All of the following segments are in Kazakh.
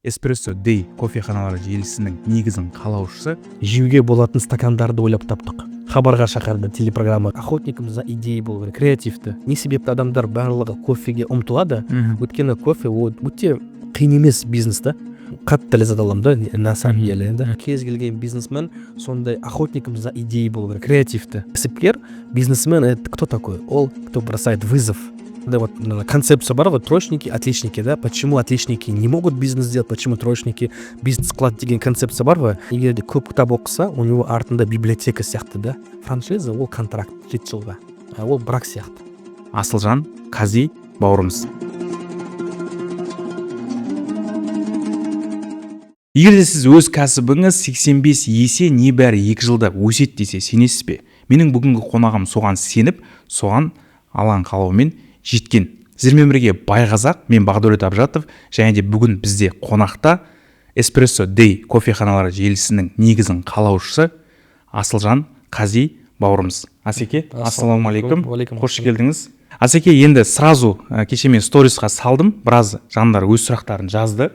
Эспрессо Дэй кофеханалары желісінің негізін қалаушысы. Жеуге болатын стакандарды ойлап таптық. Хабарға шақырды телепрограмма. Охотникам за идеей болу керек, креативті. Не себепті адамдар барлығы кофеге ұмтылады? Өйткені кофе ол өте қиын емес бизнес та. Қатты ләззат аламын да, на самом деле, да. Кез келген бизнесмен сондай охотникам за идеей болу керек, креативті. Кәсіпкер, бизнесмен это кто такой? Ол кто бросает вызов. Да, вот концепция бар ғой, троечники, отличники, да, почему отличники не могут бизнес сделать, почему троечники бизнес қылады деген концепция бар ғой. Егер де көп кітап оқыса, у него артында библиотека сияқты, да. Франшиза ол контракт 7 жылға, ол брак сияқты. Асылжан Қази бауырымыз. Егер де сіз өз кәсібіңіз 85 есе небәрі 2 жылда өсет десе сенесіз бе? Менің бүгінгі қонағым соған сеніп, соған алаң қалаумен жеткен. Сіздермен бірге Байғазақ, мен Бағдәулет Абжатов, және де бүгін бізде қонақта Эспрессо Дэй кофеханалары желісінің негізін қалаушысы Асылжан Қази бауырымыз. Асеке, ассалаумағалейкум. Қош келдіңіз. Асеке, енді сразу кеше мен сторисқа салдым, біраз жандар өз сұрақтарын жазды.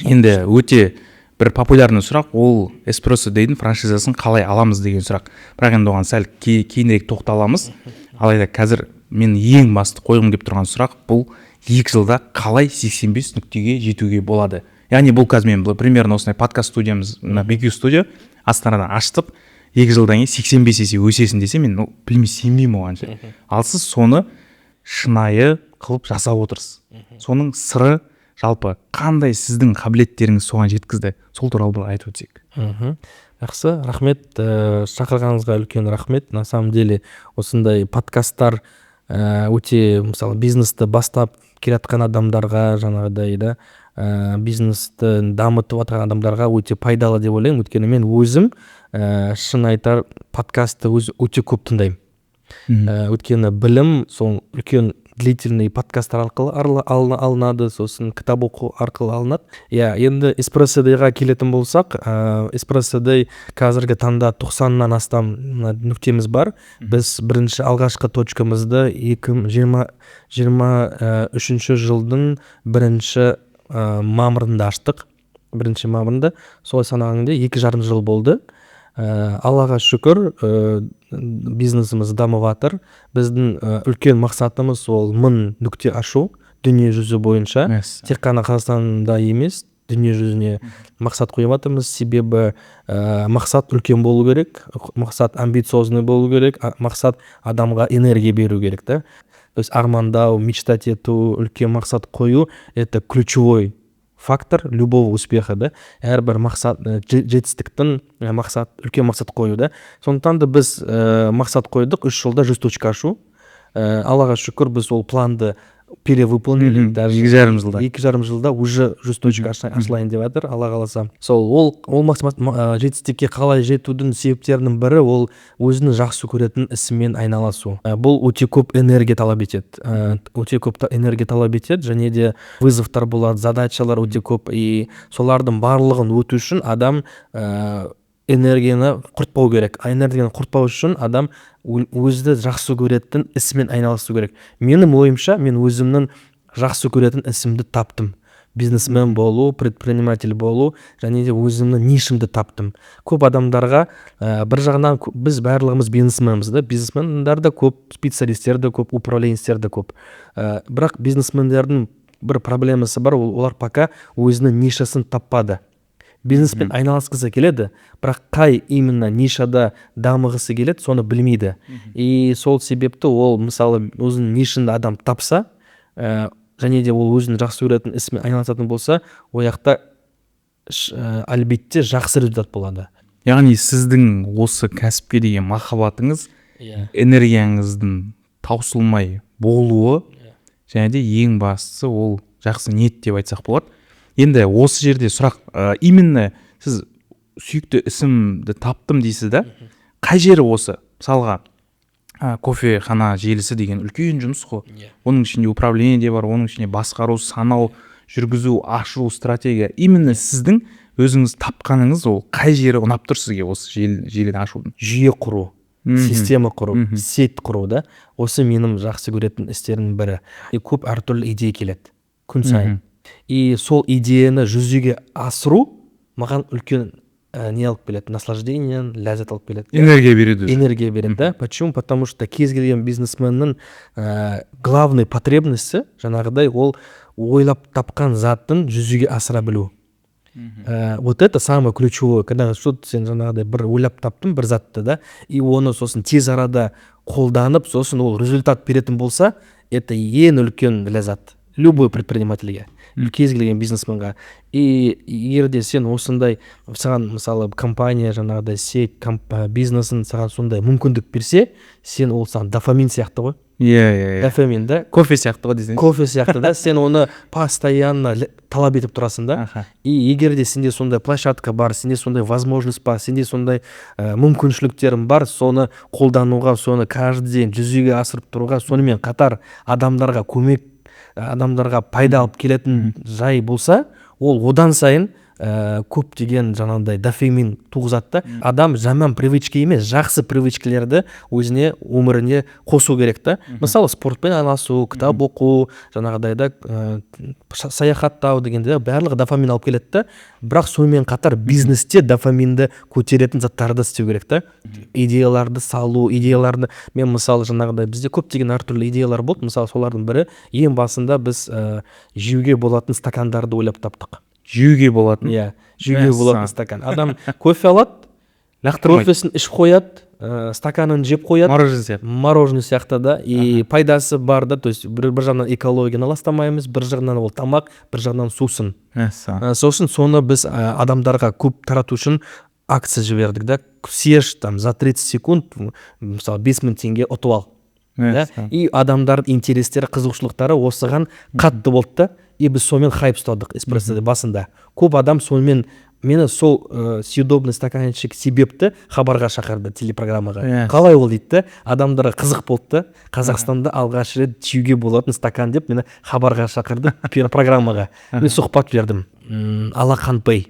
Енді өте бір популярный сұрақ, ол Эспрессо Дэйдің франшизасын қалай аламыз деген сұрақ. Бірақ енді оған сәл кейінірек тоқталамыз. Алайда қазір мен ең басты қойғым келіп тұрған сұрақ, бұл 2 жылда қалай 85 нүктеге жетуге болады. Яғни бұл қазір мен примерно осындай подкаст студиямыз, BQ студия Астанадан аштық, 2 жылдан кейін 85 есе өсесін десе, мен білмей сенбеймін оған ше. Ал сіз соны шынайы қылып жасап отырсыз. Соның сыры жалпы қандай сіздің қабілеттеріңіз соған жеткізді? Сол туралы бір айтып өтсек. Жақсы, рахмет, шақырғаныңызға үлкен рахмет. На самом деле осындай подкасттар өте, мысалы, бизнесті бастап келатқан адамдарға, жаңағыдай да, бизнесті дамытып жатқан адамдарға өте пайдалы деп ойлаймын. Өйткені мен өзім шын айтар подкастты өте көп тыңдаймын. Өйткені білім сол үлкен длительный подкасттар арқылы алынады, сосын кітап оқу арқылы алынады. Енді Эспрессо Дэйға келетін болсақ, Эспрессо Дэй қазіргі таңда 90-нан астам нүктеміз бар. Біз бірінші алғашқы точкамызды 2023 жылдың 1 мамырында аштық. 1 мамырында, сол санағанда 2,5 жыл болды. Аллаға шүкір, бизнесіміз дамып жатыр. Біздің үлкен мақсатымыз ол 1000 нүкте ашу дүние жүзі бойынша. Тек қана Қазақстанда емес, дүние жүзіне мақсат қойып жатырмыз. Себебі мақсат үлкен болу керек, мақсат амбициозный болу керек, мақсат адамға энергия беру керек, да. То есть армандау, мечтать ету, үлкен мақсат қою — это ключевой фактор любого успеха, да. Әрбір мақсат, жетістіктің мақсат, үлкен мақсат қою, да. Сондықтан да біз мақсат қойдық 3 жылда 100 точка ашу. Аллаға шүкір, біз ол планды перевыполнили. 2,5 жылда. 2,5 жылда уже 100 точка ашылайын деп жатыр, Алла қаласа. Сол ол жетістікке қалай жетудің себептерінің бірі ол өзінің жақсы көретін ісімен айналасу. Бұл өте көп энергия талап етеді. Және де вызовтар болады, задачалар өте көп. И солардың барлығын өту үшін адам энергияны құртпау керек. Энергияны құртпау үшін адам өзді жақсы көретін ісімен айналысу керек. Менің ойымша, мен өзімнің жақсы көретін ісімді таптым. Бизнесмен болу, предприниматель болу, және де өзімнің нишімді таптым. Көп адамдарға бір жағынан біз барлығымыз бизнесменбіз, да. Бизнесмендер де көп, специалистер де көп, управленецтер де көп. Бірақ бизнесмендердің бір проблемасы бар, олар пока өзінің нишасын таппады. Бизнеспен айналысқысы келеді, бірақ қай именно нишада дамығысы келеді, соны білмейді. И сол себепті ол, мысалы, өзінің нишында адам тапса, және де ол өзінің жақсы көретін ісімен айналысатын болса, ояқта әлбетте жақсы результат болады. Яғни сіздің осы кәсіпке деген махаббатыңыз, энергияңыздың таусылмай болуы, және де ең бастысы ол жақсы ниет деп айтсақ болады. Енді осы жерде сұрақ, именно сіз сүйікті ісімді таптым дейсіз да? Қай жері осы? Мысалға, кофехана желісі деген үлкен жұмыс қой. Оның ішінде управление де бар, оның ішінде басқару, санау, жүргізу, ашу, стратегия. Именно сіздің өзіңіз тапқаныңыз ол қай жері ұнап тұр сізге осы желіні ашудың? Жүйе құру, система құру, сет құру, да. Осы менің жақсы көретін істердің бірі. Көп әртүрлі идея келеді күн сайын. и сол идеяны жүзеге асыру маған үлкен не алып келеді, наслаждение, ләззат алып келеді, энергия береді. энергия береді, да. Почему? Потому что кез келген бизнесменнің главный потребності жаңағыдай ол ойлап тапқан затын жүзеге асыра білу. Вот это самое ключевое, когда сен жаңағыдай бір ойлап таптың бір затты, да, и оны сосын тез арада қолданып, сосын ол результат беретін болса, это ең үлкен ләззат любой предпринимательге, кез келген бизнесменға. И егер де сен осындай саған мысалы компания жаңағыдай сеть бизнесін саған сондай мүмкіндік берсе, сен ол саған дофамин сияқты ғой. Иә. Дофамин, да? Кофе сияқты ғой десең. Кофе сияқты, да? Сен оны постоянно талап етіп тұрасың, да? И егер де сенде сондай площадка бар, сенде сондай возможность бар, сенде сондай мүмкіншіліктерің бар, соны қолдануға, соны каждый день жүзеге асырып тұруға, сонымен қатар адамдарға көмек, адамдарға пайда алып келетін жай болса, ол одан сайын көптеген жаңағыдай дофамин туғызады. Адам жаман привычка емес, жақсы привычкалерді өзіне өміріне қосу керек та. Мысалы спортпен айналысу, кітап оқу, жаңағыдай да саяхаттау дегенде барлығы дофамин алып келеді та. Бірақ сонымен қатар бизнесте дофаминді көтеретін заттарды істеу керек та. Идеяларды салу, идеяларды мен мысалы жаңағыдай бізде көптеген әртүрлі идеялар болды. Мысалы солардың бірі ең басында біз жеуге болатын стакандарды ойлап таптық. Жеуге болатын. Иә, жеуге болатын стакан. Адам кофе алады, кофесін ішіп қояды, стаканын жеп қояды. Мороженое сияқты да. И пайдасы бар да, то есть бір жағынан экологияны ластамаймыз, бір жағынан ол тамақ, бір жағынан сусын. Сосын соны біз адамдарға көп тарату үшін акция жібердік да. Съешь там за 30 секунд, мысалы 5000 теңге ұтып ал. И адамдардың интерестері, қызығушылықтары осыған қатты болды да. И біз сонымен хайп ұстадық эспрессода басында. Көп адам сонымен мені сол съедобный стаканчик себепті хабарға шақырды телепрограммаға. Қалай ол дейді, адамдарға қызық болды. Қазақстанда алғаш рет жеуге болатын стакан деп мені хабарға шақырды программаға. Мен сұхбат бердім. Алақан Пэй.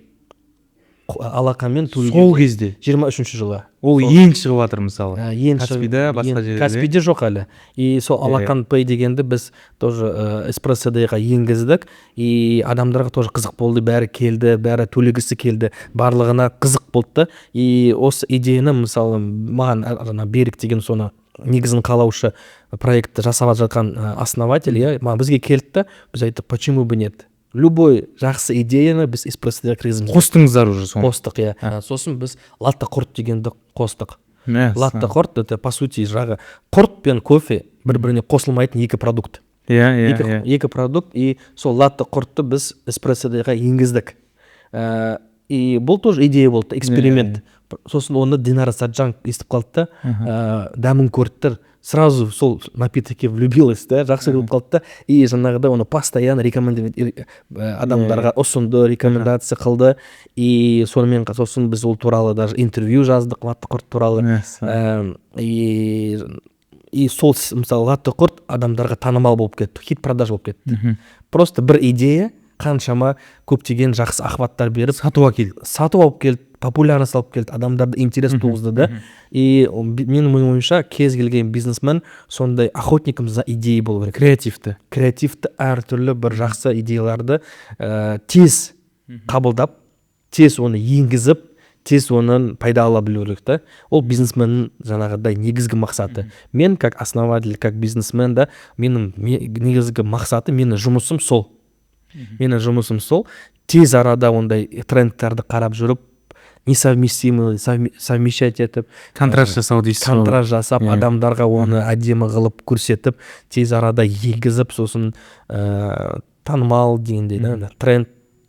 Алақанмен сол кезде 23-ші жылы. Ол ең шығып жатыр мысалы. Каспийда, басқа жерде. Каспийде жоқ әлі. И сол Алақан Пэй дегенді біз тоже эспрессодайға енгіздік. И адамдарға тоже қызық болды, бәрі келді, бәрі төлегісі келді, барлығына қызық болды. И осы идеяны мысалы маған Берік деген соны негізін қалаушы проектті жасап жатқан основатель, бізге келді, біз айттық, почему бы нет? Любой жақсы идеяны біз эспрессода кіргізіміз. Қостыңыздар уже соны. Қостық, иә. Сосын біз латте құрт дегенді қостық. Латте құрт, это по сути жағы құрт пен кофе бір-біріне қосылмайтын екі продукт. Екі продукт, и сол латте құртты біз эспрессодайға енгіздік. И бұл тоже идея болды, эксперимент. Сосын оны Динара Саджан естіп қалды да, дәмін көрді, сразу сол напитокке влюбилась, да, жақсы көріп қалды да, и жаңағыда оны постоянно адамдарға ұсынды, рекомендация қылды, и сонымен сосын біз ол туралы даже интервью жаздық, латте құрт туралы. И сол мысалы латте құрт адамдарға танымал болып кетті, хит продаж болып кетті. Просто бір идея қаншама көптеген жақсы охваттар беріп сатып алып келді, популярность алып келді, адамдарды интерес туғызды да. И менің ойымша кез келген бизнесмен сондай охотником за идеей болу керек. Креативті әртүрлі бір жақсы идеяларды тез қабылдап, тез оны енгізіп, тез оның пайда ала білу керек та. Ол бизнесменнің жаңағыдай негізгі мақсаты. Мен как основатель, как бизнесмен да, менің негізгі мақсаты, менің жұмысым сол. Тез арада ондай трендтерді қарап жүріп, несовместимый совмещать етіп, контраст жасау дейсіз. Контраст жасап, адамдарға оны әдемі қылып көрсетіп, тез арада егізіп, сосын танымал дегендей,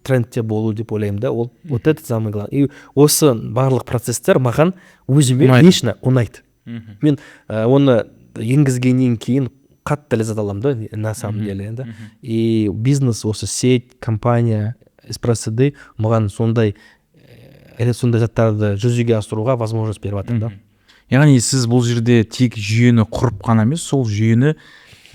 трендте болу деп ойлаймын да. Вот это самое главное. И осы барлық процесстер маған өзіме лично ұнайды. Мен оны енгізгеннен кейін қатты ләззат аламын да, на самом деле, да. И бизнес, осы сеть, компания, эспрессоды маған сондай заттарды жүзеге асыруға возможность беріп жатыр да. Яғни сіз бұл жерде тек жүйені құрып қана емес, сол жүйені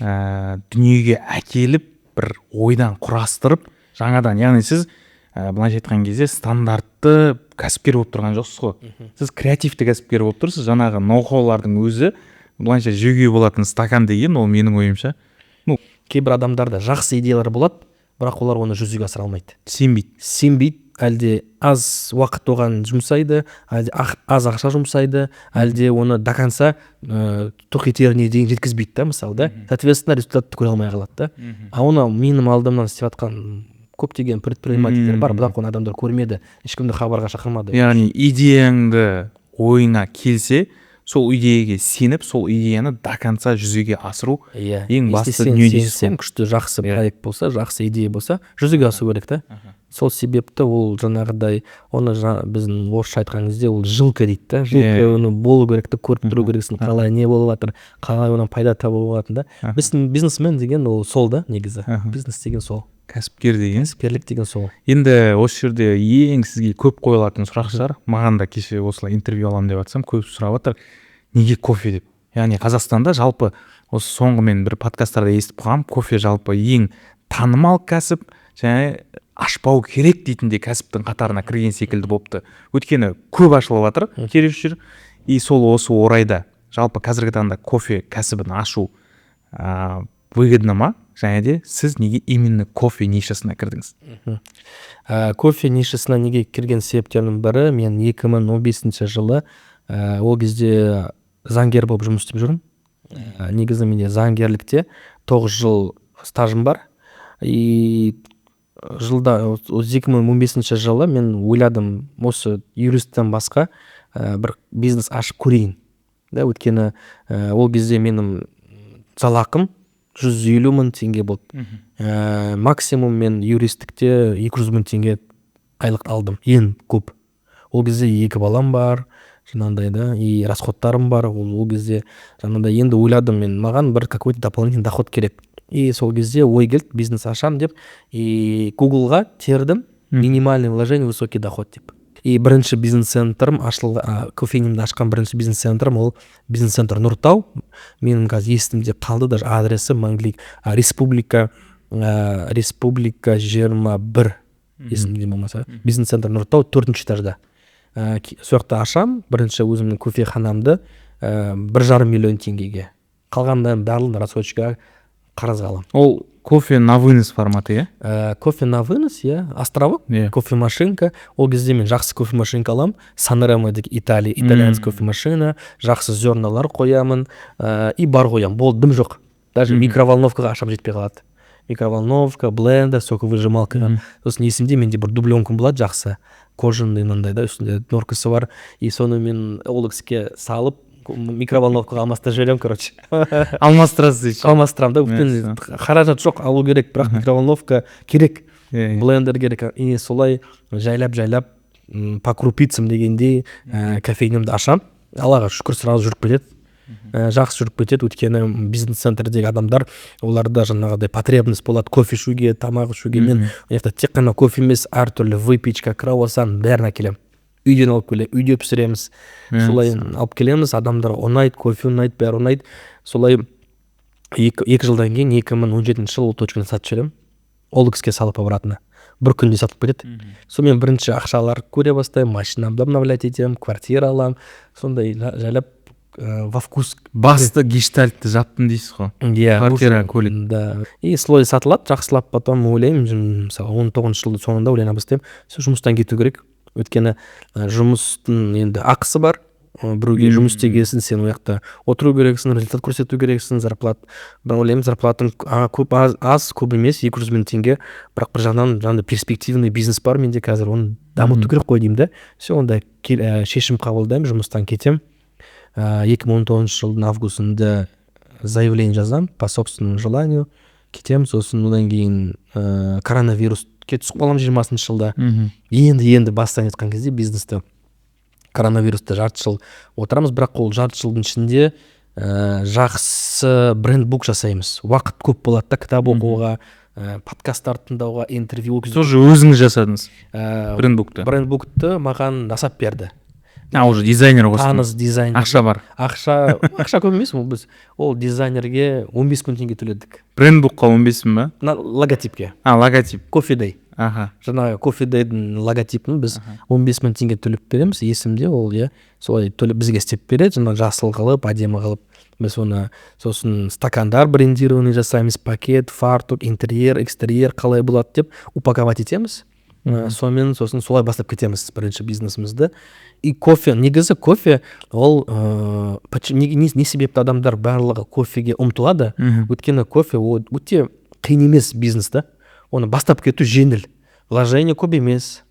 дүниеге әкеліп, бір ойдан құрастырып, жаңадан, яғни сіз былайша айтқан кезде стандартты кәсіпкер болып тұрған жоқсыз ғой. Сіз креативті кәсіпкер болып тұрсыз, жаңағы ноу-хаулардың өзі былайша жеуге болатын стакан деген, ол менің ойымша. Кейбір адамдарда жақсы идеялар болады, бірақ олар оны жүзеге асыра алмайды, сенбейді, әлде аз уақыт оған жұмсайды, әлде аз ақша жұмсайды, әлде оны до конца тоқ етеріне дейін жеткізбейді да, мысалы да, соответственно результатты көре алмай қалады да. А оны менің алдымнан істеп жатқан көптеген предпринимательдер бар, бірақ оны адамдар көрмеді, ешкімді хабарға шақырмады. Яғни идеяңды ойына келсе, сол идеяға сеніп, сол идеяны до конца жүзеге асыру ең басты дүние дейсіз ғой. Күшті жақсы проект болса, жақсы идея болса, жүзеге асыру керек та. Сол себепті ол жаңағыдай, оны біздің орысша айтқан кезде ол жилка дейді да, жилка оны болу керек та, көріп тұру керексің, қалай не болып жатыр, қалай онан пайда табу болатын да. Біздің бизнесмен деген ол сол да, негізі. Бизнес деген сол. Кәсіпкер деген. Кәсіпкерлік деген сол. Енді осы жерде ең сізге көп қойылатын сұрақ шығар. Маған да кеше осылай интервью аламын деп жатсам, көп сұрап жатыр. Неге кофе деп? Яғни Қазақстанда жалпы осы соңғы мен бір подкасттарда естіп қалғам, кофе жалпы ең танымал кәсіп, және ашпау керек дейтіндей кәсіптің қатарына кірген секілді болыпты. Өйткені көп ашылып жатыр, керісінше жүр. И сол осы орайда жалпы қазіргі таңда кофе кәсібін ашу выгодно ма? Және де сіз неге именно кофе нишасына кірдіңіз? Кофе нишасына неге кірген себептердің бірі, мен 2015 жылы ол кезде заңгер болып жұмыс істеп жүрмін. Негізі менде заңгерлікте 9 жыл стажым бар. И жылда 2015 жылы мен ойладым, осы юристтен басқа бір бизнес ашып көрейін. Өйткені ол кезде менің жалақым 150 мың теңге болды. Максимум мен юристікте 200 мың теңге айлық алдым. Ең көп. Ол кезде 2 балам бар, жаңағыдай да, и расходтарым бар. Ол кезде жаңағыдай енді ойладым мен, маған бір какой-то дополнительный доход керек. И сол кезде ой келді, бизнес ашам деп, и Google-ға тердім минимальный вложение, высокий доход деп. И бірінші бизнес-центрім ашылды, кофейнемді ашқан бірінші бизнес-центрім ол бизнес-центр Нұртау. Менің қазір есімде қалды, даже адресі Манглик, Республика 21 есімде болмаса. Бизнес-центр Нұртау 4-ші этажда. Сояқта ашам, бірінші өзімнің кофеханамды 1,5 миллион теңгеге. Қалғандан барлығын расходчикаға қарызға аламын. Ол кофе на вынос форматы, Кофе на вынос, островок, кофемашинка. Ол кезде мен жақсы кофемашинка аламын. Санремо Италия, итальянский кофемашина, жақсы зерналар қоямын, и бар қоямын. Болды, дым жоқ. Даже микроволновкаға ашам жетпей қалады. Микроволновка, блендер, соковыжималка. Сосын есімде менде бір дубленкам болады жақсы. Кожаный мынандай да, үстінде норкасы бар. И соны мен OLX-ке салып, микроволновкаға алмастырып жіберемін, короче. Алмастырасыз. Алмастырамын да, өйткені қаражат жоқ, алу керек, бірақ микроволновка керек, блендер керек. И солай жайлап по крупицам дегендей кофейнемді ашам. Аллаға шүкір, сразу жүріп кетеді. Жақсы жүріп кетеді, өйткені бизнес-центрдегі адамдар, оларда жаңағыдай потребность болады кофе ішуге, тамақ ішуге. Мен тек қана кофе емес, әртүрлі выпечка, круассан бәрін әкелемін. Үйден алып келеміз, үйде пісіреміз. Солай алып келеміз, адамдар ұнайды, кофе ұнайды, бәрі ұнайды. Солай 2 жылдан кейін 2017 жылы ол точканы сатып жіберемін. OLX-ке салып обратно. Бір күнде сатып кетеді. Сонымен бірінші ақшалар көре бастаймын, машинамды обновлять етемін, квартира аламын. Сондай жайлап во вкус. Басты гештальтты жаптым дейсіз ғой. Квартира, көлік. Да. И слой сатылады, жақсылап потом ойлаймын, мысалы 19 жылдың соңында ойлана бастаймын, жұмыстан кету керек. Өйткені жұмыстың енді ақысы бар. Біреуге жұмыс істегесін, сен ояқта отыру керексің, результат көрсету керексің, зарплат. Мен ойлаймын, зарплатың көп аз, көп емес, 200 мың теңге, бірақ бір жағынан жаңағыдай перспективный бизнес бар менде қазір, оны дамыту керек қой деймін да. Все, онда шешім қабылдаймын, жұмыстан кетем. 2019 жылдың августында заявление жазам по собственному желанию, кетем. Сосын одан кейін коронавирус түсіп қалам 20 жылда. Енді бастан етқан кезде бизнесті коронавирусты жарты жыл отырамыз, бірақ ол жарты жылдың ішінде жақсы брендбук жасаймыз. Уақыт көп болады да, кітап оқуға, подкасттар тыңдауға, интервью өткізуге. Тоже өзіңіз жасадыңыз брендбукты? Брендбукты маған жасап берді. Уже дизайнер қостыңыз. Таныс дизайнер. Ақша бар. Ақша көп емес, біз ол дизайнерге 15 мың теңге төледік. Брендбукқа 15 мың ба? Логотипке. Логотип. Кофедей. аха, жаңағы кофе дейдің логотипін біз 15 мың теңге төлеп береміз, есімде ол, иә, солай төлеп бізге істеп береді, жаңағы жасыл қылып, әдемі қылып. Біз оны сосын стакандар брендированный жасаймыз, пакет, фартук, интерьер, экстерьер қалай болады деп упаковать етеміз. Сонымен сосын солай бастап кетеміз бірінші бизнесімізді. И кофе, негізі кофе ол не себепті адамдар барлығы кофеге ұмтылады? Өйткені кофе ол өте қиын емес бизнес та. Оны бастап кету жеңіл. Вложение көп емес,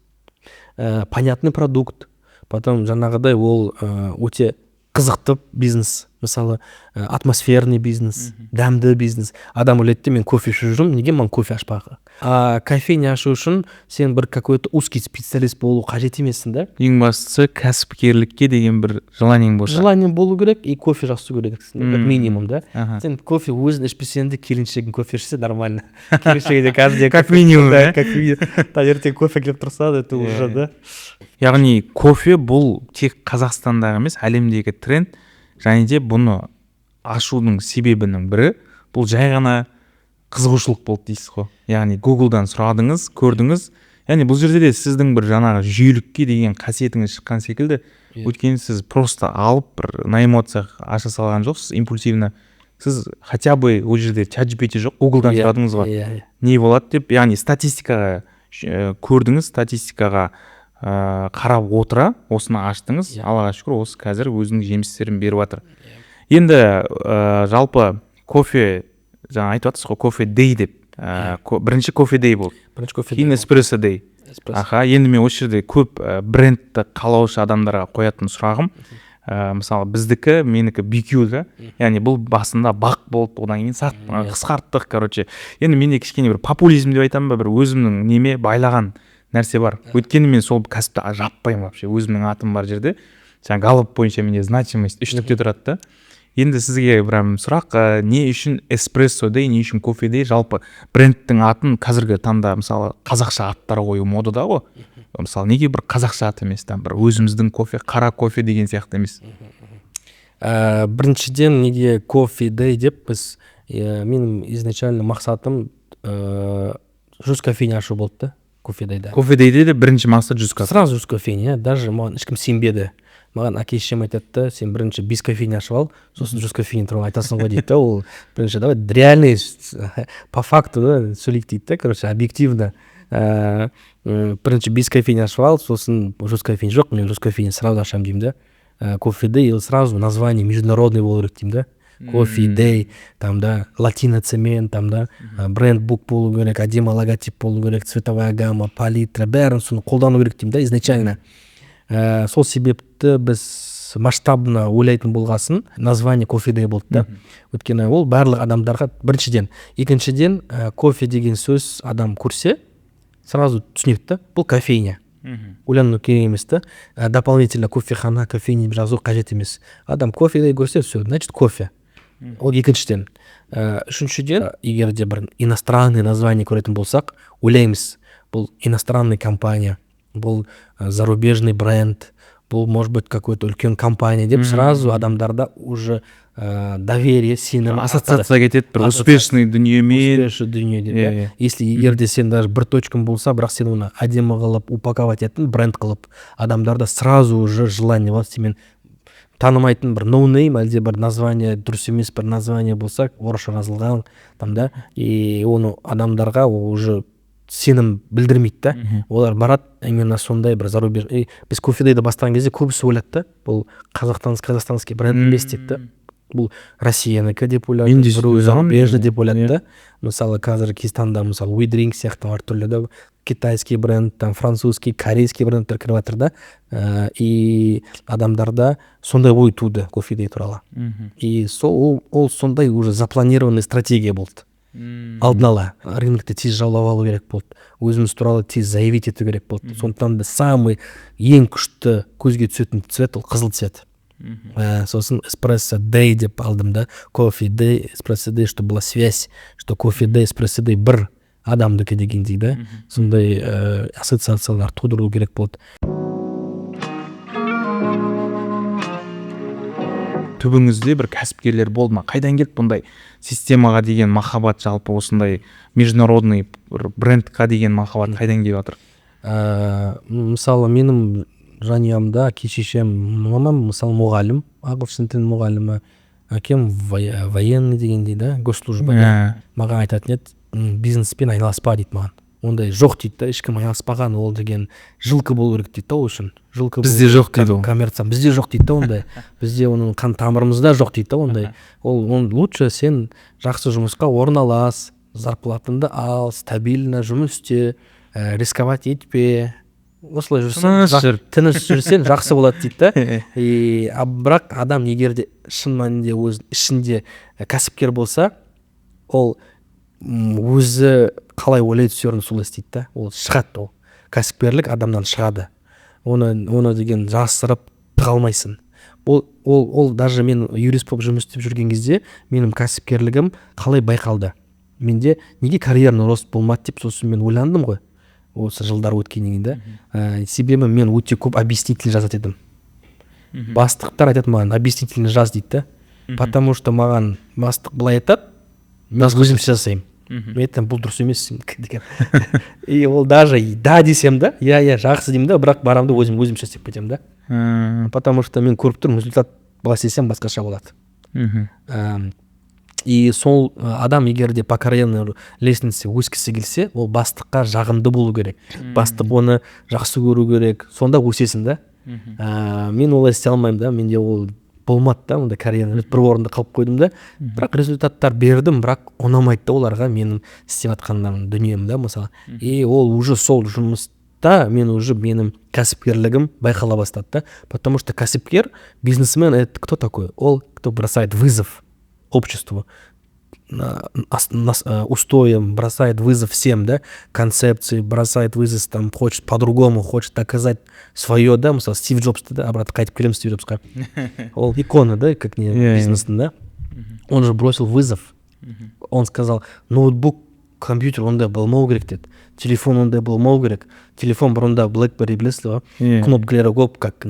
понятный продукт. Потом жаңағыдай ол өте қызықты бизнес. Мысалы, атмосферный бизнес, дәмді бизнес. Адам ойлайды, мен кофе ішіп жүрмін, неге мен кофе ашпағы? Кофейня ашу үшін сен бір какой-то узкий специалист болу қажет емессің да. ең бастысы кәсіпкерлікке деген бір желаниең болса. Желание болу керек и кофе жақсы керексің, как минимум, да. Сен кофе өзің ішпесең де келіншегің кофе ішсе нормально. Келіншегі де каждый Как минимум, да? как минимум. Таңертең кофе келіп тұрса, это уже, да. Яғни кофе бұл тек Қазақстандағы емес, әлемдегі тренд. Және де бұны ашудың себебінің бірі бұл жай ғана қызығушылық болды дейсіз ғой. Яғни Google'дан сұрадыңыз, көрдіңіз. Яғни бұл жерде де сіздің бір жаңағы жүйелікке деген қасиетіңіз шыққан секілді. Өйткені сіз просто алып бір на эмоциях аша салған жоқсыз, импульсивно. Сіз хотя бы ол жерде ChatGPT жоқ, Google'дан сұрадыңыз ғой. Не болады деп, яғни статистикаға көрдіңіз, статистикаға қарап отыра, осыны аштыңыз, Аллаға шүкір, осы қазір өзінің жемістерін беріп жатыр. Енді жалпы кофе, жаңа айтып жатсыз ғой, кофе дей деп, бірінші кофе дей болды, кейін эспрессо дей. Аха, енді мен осы жерде көп брендті қалаушы адамдарға қоятын сұрағым, мысалы біздікі, менікі BQ да, яғни бұл басында бақ болды, одан кейін қысқарттық, короче. Енді менде кішкене бір популизм деп айтамын ба, бір өзімнің неме байлаған нәрсе бар. Өйткені мен сол кәсіпті жаппаймын вообще. Өзімнің атым бар жерде. Жаңа галоп бойынша менде значимость 3 нүкте тұрады да. Енді сізге бір сұрақ, не үшін эспрессо дей, не үшін кофе дей, жалпы брендтің атын қазіргі таңда мысалы қазақша аттар қою модада ғой. Мысалы неге бір қазақша ат емес, бір өзіміздің кофе, қара кофе деген сияқты емес. Біріншіден неге кофе дей деп біз, менің изначально мақсатым жүз кофейня ашу болды да. Кофедейде де бірінші мақсат 100 кофе. Сразу 100 кофейня, даже маған ешкім сенбеді. Маған әке-шешем айтады, сен бірінші 5 кофейня ашып ал, сосын 100 кофейня туралы айтасың ғой дейді. Ол бірінші давай реальный по факту да сөйлейік дейді да, короче, объективно. Бірінші 5 кофейня ашып ал, сосын 100 кофейня жоқ, мен 100 кофейня сразу ашамын деймін да. Кофе-дей сразу название международный болу керек деймін да. Кофе дей, там да, латиноцемент, там да, бренд-бук болу керек, әдемі логотип болу керек, цветовая гамма, палитра, бәрін соны қолдану керек деймін да, изначально. Сол себепті біз масштабно ойлайтын болғасын, название кофе дей болды да. Өйткені ол барлық адамдарға біріншіден, екіншіден кофе деген сөз адам көрсе, сразу түсінеді да, бұл кофейня. Ойлану керек емес та, дополнительно кофехана, кофейня жазу қажет емес. Адам кофе дей көрсе, все, значит кофе. Ол екіншіден. Үшіншіден, егер де бір иностранный название көретін болсақ, ойлаймыз, бұл иностранный компания, бұл зарубежный бренд, бұл может быть какой-то үлкен компания деп сразу адамдарда уже доверие, сенім, ассоциация кетеді, бір успешный дүниемен. Успешный дүние деп. Если егер де сен даже бір точкың болса, бірақ сен оны әдемі қылып, упаковать еттің, бренд қылып, адамдарда сразу уже желание болады, сен танымайтын бір ноунейм, әлде бір название дұрыс емес бір название болса, орысша жазылған там да, и оны адамдарға уже сенім білдірмейді да. Олар барады именно сондай бір зарубеж. Біз кофедейді бастаған кезде көбісі ойлады да, бұл қазақстанский бренд емес дейді да. Бұл Россиянікі деп ойлады, зарубежный деп ойлады да. Мысалы қазір Кизтанда мысалы We Drink сияқты әртүрлі да, китайский бренд, там французский, корейский брендтер кіріп жатыр да. И адамдарда сондай ой туды кофедей туралы. И ол сондай уже запланированный стратегия болды. Алдын ала рынокты тез жаулап алу керек болды. Өзіміз туралы тез заявить ету керек болды. Сондықтан да самый ең күшті көзге түсетін цвет ол қызыл цвет. Сосын эспрессо дей деп алдым да. Кофе дей, эспрессо дей, что была связь, что кофе дей, эспрессо дей бір адамдікі дегендей да. Сондай ассоциациялар тудыру керек болды. түбіңізде бір кәсіпкерлер болды ма? Қайдан келді бұндай системаға деген махаббат, жалпы осындай международный бір брендқа деген махаббат қайдан келіп жатыр? Мысалы менің жанұямда шешем, мамам мысалы мұғалім, ағылшын тілі мұғалімі, әкем военный дегендей да, госслужбада. Маған айтатын еді, бизнеспен айналыспа дейді маған. Ондай жоқ дейді да, ешкім айналыспаған, ол деген жылқы болу керек дейді да, ол үшін. Бізде жоқ дейді ол. Коммерция, бізде жоқ дейді да ондай. Бізде оның қан тамырымызда жоқ дейді да ондай. Ол лучше сен жақсы жұмысқа орын аласың, зарплатыңды ал, стабильно жұмыс істе, рисковать етпе. Осылай жүрсең, тыныш жүрсең жақсы болады дейді да. Бірақ адам егер де шын мәнінде өз ішінде кәсіпкер болса, ол өзі қалай ойлайды сөзін солай істейді да. Ол шығады, ол кәсіпкерлік адамнан шығады. Оны деген жасырып тыға алмайсың. Ол даже мен юрист болып жұмыс істеп жүрген кезде менің кәсіпкерлігім қалай байқалды. Менде неге карьерный рост болмады деп сосын мен ойландым ғой. Осы жылдар өткеннен кейін да. Себебі мен өте көп объяснительный жазатын едім. Бастықтар айтады маған, объяснительный жаз дейді да. Потому что маған бастық былай айтады, мен өзім жасаймын. Мен айтамын, бұл дұрыс емес деген. И ол даже да десем да, иә жақсы деймін да, бірақ барамды өзім істеп кетемін да. Потому что мен көріп тұрмын, результат былай істесем басқаша болады. И сол адам егер де по карьерной лестнице өскісі келсе, ол бастыққа жағымды болу керек. Бастық оны жақсы көру керек. Сонда өсесің да. Мен олай істей алмаймын да. Менде ол болмады да, онда карьерный бір орында қалып қойдым да. Бірақ результаттар бердім, бірақ ұнамайды да оларға менің істеп жатқандарым дүнием да мысалы. И ол уже сол жұмыста менің кәсіпкерлігім байқала бастады да. Потому что кәсіпкер, бизнесмен, это кто такой? Ол кто бросает вызов обществу, устоям, бросает вызов всем, да, концепции, бросает вызов, там, хочет по-другому, хочет доказать свое, да, мысалы, Стив Джобсты, да, обратно қайтып келемін Стив Джобсқа. Ол икона, да, как не бизнестің, да. Он же бросил вызов. Он сказал, ноутбук, компьютер ондай болмау керек деді. Телефон ондай болмау керек. Телефон бұрында BlackBerry білесіз ғой, кнопкалары көп, как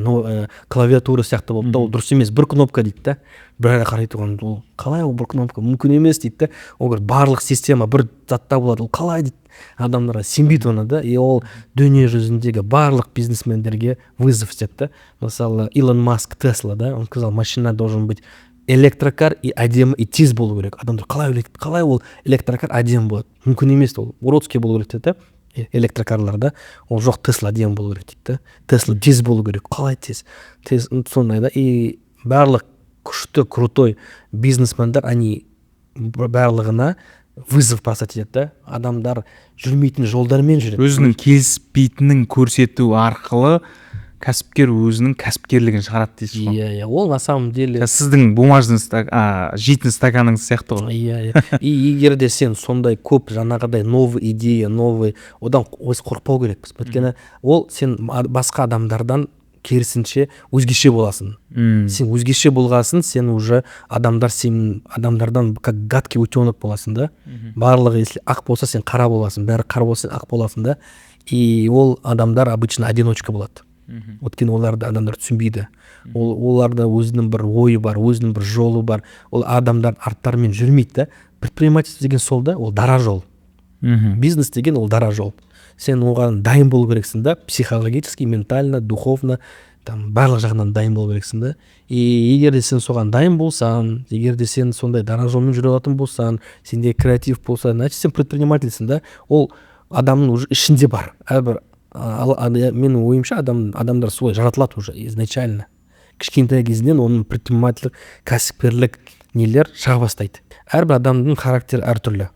клавиатура сияқты болып та, ол дұрыс емес, бір кнопка дейді да. Бір қарайды оған, ол қалай ол бір кнопка, мүмкін емес дейді да. Ол барлық система бір затта болады, ол қалай дейді. Адамдарға сенбейді оны да. И ол дүние жүзіндегі барлық бизнесмендерге вызов істеді да. Мысалы, Илон Маск, Тесла, да, он сказал, машина должен быть электрокар и әдемі и тез болу керек. Адамдар қалай ойлайды, қалай ол электрокар әдемі болады? Мүмкін емес, ол уродский болу керек дейді, электрокарларда. Ол жоқ, Тесла әдемі болу керек дейді. Тесла тез болу керек. Қалай тез? Тез сондай да. И барлық күшті, крутой бизнесмендер, они барлығына вызов бросать етеді да. Адамдар жүрмейтін жолдармен жүреді. Өзінің келіспейтінін көрсету арқылы кәсіпкер өзінің кәсіпкерлігін шығарады дейсіз ғой. Иә, ол на самом деле сіздің бумажный жейтін стаканыңыз сияқты ғой. Иә. И егер де сен сондай көп жаңағыдай новый идея, новый, одан өзі қорықпау керек. Өйткені ол сен басқа адамдардан керісінше өзгеше боласың. Сен өзгеше болғасын, сен уже адамдардан как гадкий утенок боласың да. Барлығы если ақ болса, сен қара боласың, бәрі қара болса, сен ақ боласың да. И ол адамдар обычно одиночка болады. Өйткені оларды адамдар түсінбейді. Оларда өзінің бір ойы бар, өзінің бір жолы бар. Ол адамдар арттарымен жүрмейді да. Предпринимательство деген сол да, ол дара жол. Бизнес деген ол дара жол. Сен оған дайын болу керексің да, психологически, ментально, духовно, там барлық жағынан дайын болу керексің да. И егер де сен соған дайын болсаң, егер де сен сондай дара жолмен жүре алатын болсаң, сенде креатив болса, значит сен предпринимательсің да. Ол адамның уже ішінде бар. Әрбір менің ойымша адамдар солай жаратылады уже изначально. Кішкентай кезінен оның предпринимательдік, кәсіпкерлік нелер шыға бастайды. Әрбір адамның характері әртүрлі.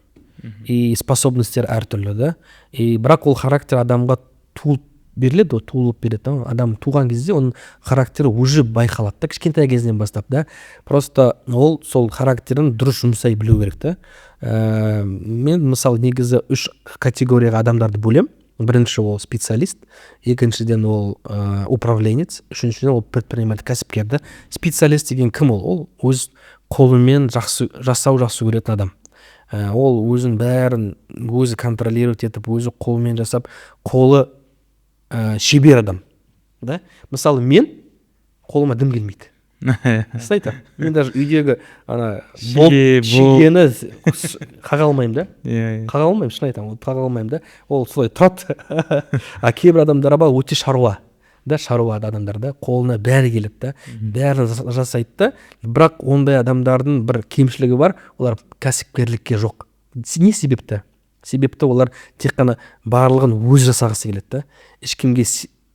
И способностьтер әртүрлі да. И бірақ ол характер адамға туылып беріледі, туылып береді. Адам туған кезде оның характері уже байқалады да, кішкентай кезінен бастап да. Просто ол сол характерін дұрыс жұмсай білу керек та. Мен мысалы негізі 3 категорияға адамдарды бөлем. Бірінші ол специалист, екіншіден ол управленец, үшіншіден ол предприниматель, кәсіпкерді. Специалист деген кім ол? Ол өз қолымен жасау жақсы көретін адам. Ол өзін бәрін өзі контролировать етіп, өзі қолымен жасап, қолы шебер адам. Да? Мысалы мен қолыма дым келмейді. шын айтамын, мен даже үйдегі ана Шеге, шегені қаға алмаймын да, иә қаға алмаймын, шын айтамын, қаға алмаймын да, ол солай тұрады. А кейбір адамдар бар өте шаруа да, шаруа адамдар да, қолына бәрі келеді да, бәрін жасайды да, бірақ ондай адамдардың бір кемшілігі бар, олар кәсіпкерлікке жоқ. Не себепті? Себепті олар тек қана барлығын өз жасағысы келеді да, ешкімге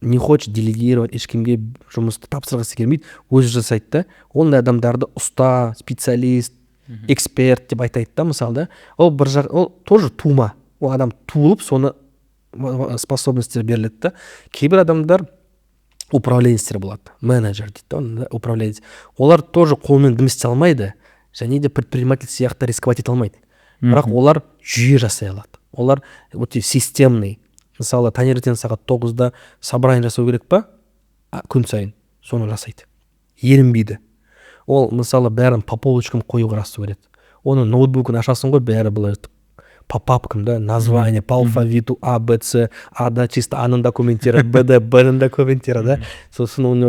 не хочет делегировать, ешкімге жұмысты тапсырғысы келмейді, өзі жасайды да. Ондай адамдарды ұста, специалист, эксперт деп айтайды да, мысалы да. Ол бір жақ, ол тоже тума. Ол адам туылып, соны способностьтер беріледі да. Кейбір адамдар управленецтер болады, менеджер дейді да, управленец. Олар тоже қолмен дым істей алмайды, және де предприниматель сияқты рисковать ете алмайды. Бірақ олар жүйе жасай алады. Олар өте системный. Мысалы, таңертең сағат 9-да собрание жасау керек па? Күн сайын соны жасайды. Ерінбейді. Ол, мысалы, бәрін по полочкам қоюға расты көреді. Оның ноутбукын ашасың ғой, бәрі былай по папкам, да, название, по алфавиту, А, Б, С, А-да чисто А-ның документтері, Б-да, Б-ның документтері, да. Сосын оны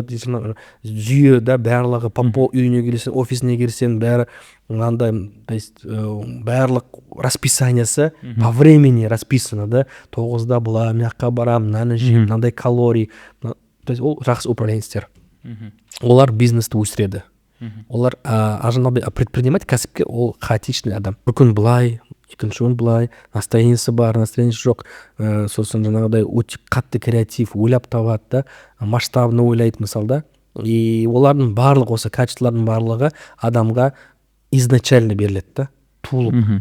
жүйе, да, барлығы, үйіне келсең, офисіне келсең, бәрі мынандай, барлық расписаниясы по времени расписано, да. 9-да бұла, мякқа барам, мынаны жеймін, мынандай калорий. То есть ол жақсы управленецтер. Олар бизнесті өсіреді. Олар предприниматель, кәсіпкер, ол хаотичный адам. Бір күн былай, екінші күн былай, настроениесі бар, настроениесі жоқ. Сосын жаңағыдай өте қатты креатив, ойлап табады да, масштабны ойлайды мысалы да. И олардың барлығы, осы качестволардың барлығы адамға изначально беріледі да, туылып.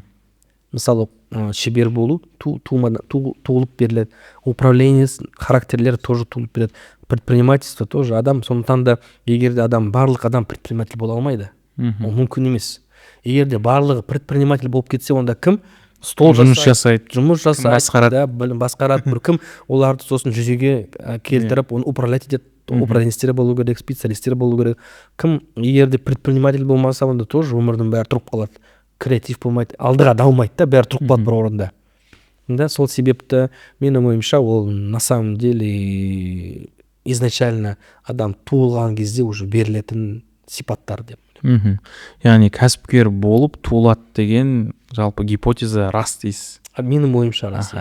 Мысалы, шебер болу туылып беріледі. Управленец, характерлері тоже туылып береді. Предпринимательство тоже адам, сондықтан да егер де барлық адам предприниматель бола алмайды, ол мүмкін емес. Егер де барлығы предприниматель болып кетсе, онда кім стол жасайды, жұмыс жасайды, білім басқарады, бір кім оларды сосын жүзеге келтіріп, оны управлять етеді, управленецтері болу керек, специалисттері болу керек. Кім егер де предприниматель болмаса, онда тоже өмірдің бәрі тұрып қалады. Креатив болмайды, алдыға дамымайды да, бәрі тұрып қалады бір орында. Да, сол себепті менің ойымша ол на самом деле изначально адам туылған кезде уже берілетін сипаттар деп. Яғни кәсіпкер болып туылады деген жалпы гипотеза рас дейсіз? Менің ойымша рас.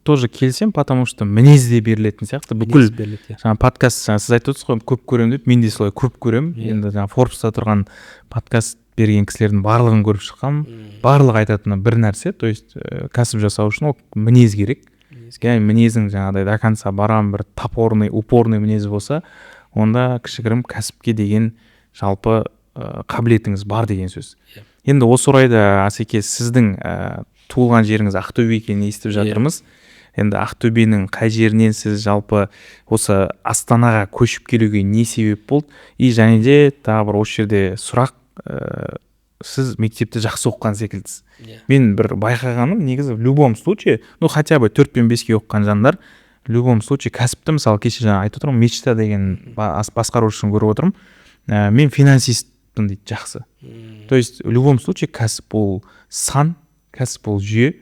Тоже келсем, потому что мінезде берілетін сияқты. Бүкіл жаңа подкаст, сіз айтып отырсыз ғой, көп көремін деп, мен де солай көп көремін. Енді жаңа Форбста тұрған подкаст берген кісілердің барлығын көріп шыққам, барлығы айтатыны бір нәрсе, то есть кәсіп жасау үшін ол мінез керек. Яғни мінезің жаңағыдай до конца барған бір топорный, упорный мінез болса, онда кішігірім кәсіпке деген жалпы қабілетіңіз бар деген сөз. Енді осы орайда Асеке, сіздің туылған жеріңіз Ақтөбе екенін естіп жатырмыз. Енді Ақтөбенің қай жерінен сіз жалпы осы Астанаға көшіп келуге не себеп болды? И және де тағы бір осы жерде сұрақ, сіз мектепте жақсы оқыған секілдісіз. Мен бір байқағаным, негізі в любом случае, хотя бы 4 пен 5-ке оқыған жандар, в любом случае кәсіпті, мысалы кеше жаңа айтып отырмын, мечта деген басқарушысын көріп отырмын. Мен финансистпін дейді, жақсы. То есть в любом случае кәсіп ол сан, кәсіп ол жүйе.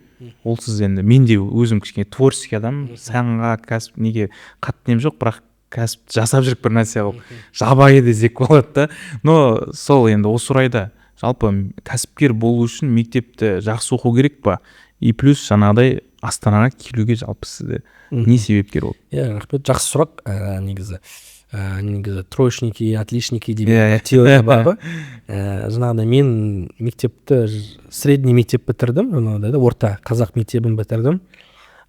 Ол сіз енді, мен де өзім кішкене творческий адам, санға кәсіп неге қатты нем жоқ, бірақ кәсіп жасап жүріп бір нәрсе қылып жабайы десек болады да. Но сол енді осы орайда жалпы кәсіпкер болу үшін мектепті жақсы оқу керек па? И плюс жаңағыдай Астанаға келуге жалпы сізде не себепкер болды? Рахмет, жақсы сұрақ. Негізі троечники, отличники деп теория бар ғой. Жаңағыдай мен мектепті, средний мектеп бітірдім, орта қазақ мектебін бітірдім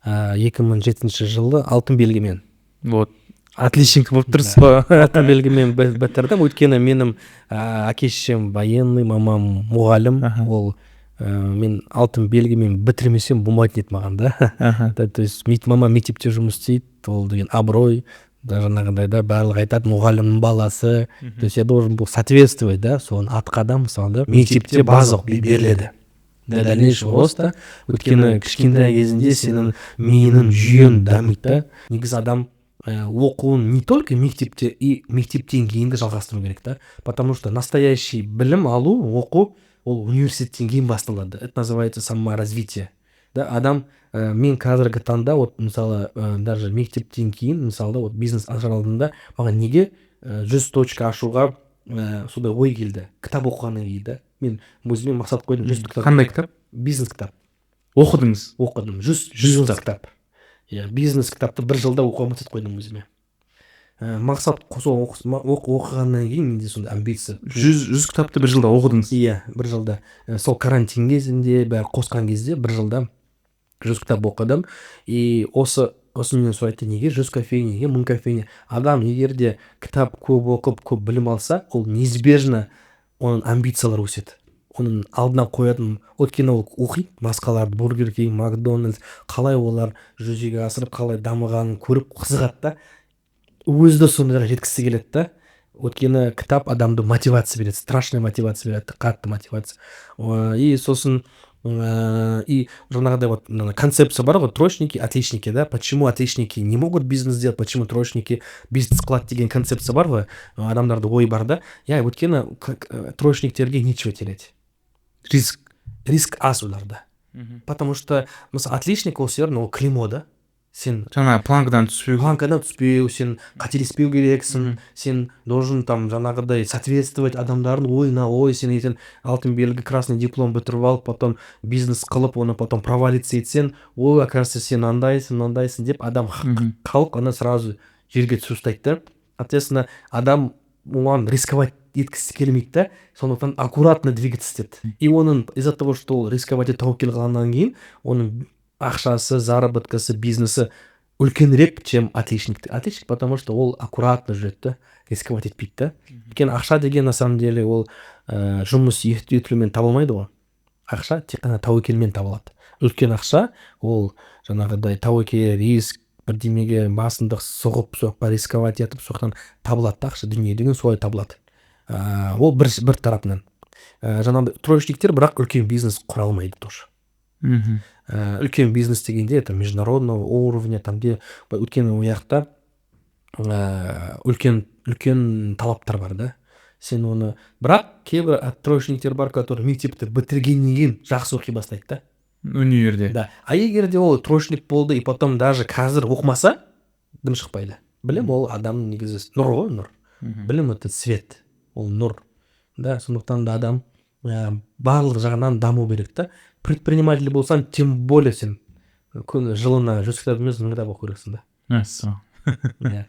2007 жылы алтын белгімен. Вот. Отличник болып тұрсыз ба? Алтын белгімен бітірдім. Өйткені менің әке-шешем военный, мамам мұғалім. Ол мен алтын белгімен бітірмесем болмайтын еді маған да. То есть мама мектепте жұмыс істейді, ол деген абырой. Жаңағыдай да барлығы айтады, мұғалімнің баласы. То есть я должен был соответствовать, да, соның атқа да, мысалы, мектепте база беріледі. Для дальнейшего роста, өйткені кішкентай кезінде сенің миының жүйең дамиды. Негізі адам оқуын не только мектепте, и мектептен кейін де жалғастыру керек та. Потому что настоящий білім алу, оқу, ол университеттен кейін басталады. Это называется саморазвитие. Да, адам мен қазіргі таңда вот мысалы даже мектептен кейін мысалы вот бизнес ашар алдында маған неге 100 точка ашуға сондай ой келді кітап оқығаннан кейін да. Мен өзіме мақсат қойдым 100 кітап. Қандай кітап Бизнес кітап оқыдыңыз? оқыдым. 100 кітап. Иә, бизнес кітапты бір жылда оқуға мақсат қойдым өзіме. Мақсат сол оқығаннан кейін менде сондай амбиция. 100 кітапты бір жылда оқыдыңыз? Иә, бір жылда. Сол карантин кезінде бәрі қосқан кезде бір жылда 100 кітап оқыдым. И осымен сұрайды, неге 100 кофейня, неге 1000 кофейня? Адам егер де кітап көп оқып, көп білім алса, ол неизбежно оның амбициялары өседі. Оның алдына қоятын, өйткені ол оқиды, басқаларды Бургер Кинг, Макдональдс, қалай олар жүзеге асырып, қалай дамығанын көріп қызығады да, өзі де сондайға жеткісі келеді да. Өйткені кітап адамды мотивация береді, страшная мотивация береді, қатты мотивация. И сосын и жаңағыдай вот концепция бар ғой, троечники, отличники, да. Почему отличники не могут бизнес делать, почему троечники бизнес қылады деген концепция бар ғой, адамдарда ой бар да. Иә, өйткені троечниктерге нечего терять. Риск аз оларда. Потому что мысалы отличник ол все равно ол клеймо да. Сен жаңа планкадан түспеу, сен қателеспеу керексің, сен должен там жаңағыдай соответствовать адамдардың ойына. Ой, сен ертең алтын белгі, красный диплом бітіріп алып, потом бизнес қылып, оны потом провалиться етсен, ой, оказывается, сен андайсың деп адам халық ана сразу жерге түсіп ұстайды да. Соответственно, адам оған рисковать еткісі келмейді да, сондықтан аккуратно двигаться етеді. И оның из-за того, что ол рисковать тәуекел қылғаннан кейін, оның ақшасы, заработкасы, бизнесі үлкенірек, чем отличник. Отличник, потому что ол аккуратно жүреді да, рисковать етпейді да. Өйткені ақша деген на самом деле ол жұмыс етумен табылмайды ғой. Ақша тек қана тәуекелмен табылады. Үлкен ақша ол жаңағыдай тәуекел, риск, бірдемеге басындық соғып, соқпа рисковать етіп, соқтан табылады да ақша. Дүние деген солай табылады. Ол бір тарапынан. Жаңағыдай троечниктер бірақ үлкен бизнес құра алмайды тоже. Үлкен бизнес дегенде это международного уровня, там где өйткені ол жақта үлкен талаптар бар да. Сен оны бірақ кейбір троечниктер бар, которые мектепті бітіргеннен кейін жақсы оқи бастайды да. Универде. Да. А егер де ол троечник болды и потом даже қазір оқымаса, дым шықпайды. Білім ол адамның негізі нұр ғой, нұр. Білім это свет, ол нұр. Да, сондықтан да адам барлық жағынан даму керек та. Предприниматель болсаң, тем более сен жылына 100 кітап емес, 1000 кітап оқу керексің да.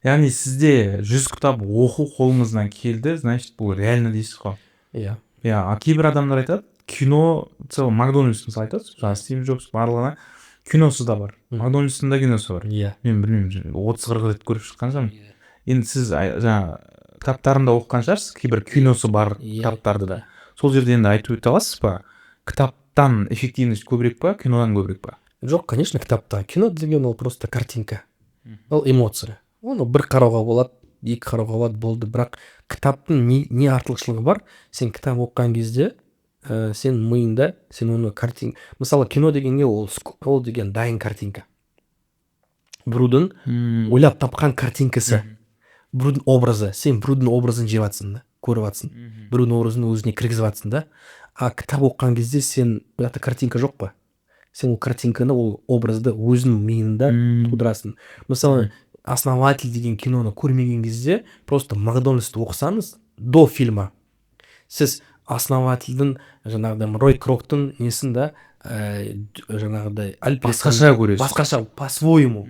Яғни сізде 100 кітап оқу қолыңыздан келді, значит, бұл реально дейсіз ғой. Иә. А кейбір адамдар айтады, кино, мысалы Макдональдс мысалы айтады, жаңағы Стив Джобс барлығына киносы да бар. Макдональдстың да киносы бар. Иә. Мен білмеймін, 30-40 рет көріп шыққан шығармын. Енді сіз жаңағы кітаптарында оқыған шығарсыз, кейбір киносы бар кітаптарды да. Сол жерде енді айтып өте аласыз ба? Кітаптан эффективность көбірек па, кинодан көбірек па? Жоқ, конечно, кітапта. Кино деген ол просто картинка. Ол эмоция. Оны бір қарауға болады, екі қарауға болады, болды. Бірақ кітаптың не артықшылығы бар? Сен кітап оқыған кезде, сен миыңда, сен оны картинка. Мысалы, кино дегенге ол деген дайын картинка. Біреудің ойлап тапқан картинкасы. Біреудің образы. Сен біреудің образын жеп жатсың да, көріп жатсың. Біреудің образын өзіне кіргізіп жатсың да. А кітап оқыған кезде сен бұяқта картинка жоқ па? Сен ол картинканы, ол образды өзінің миыңда тудырасың. Мысалы, «Основатель» деген киноны көрмеген кезде просто Макдональдсты оқысаңыз до фильма, сіз «Основательдің» жаңағыдай Рой Кроктың несін да жаңағыдай басқаша көресіз. Басқаша, по-своему.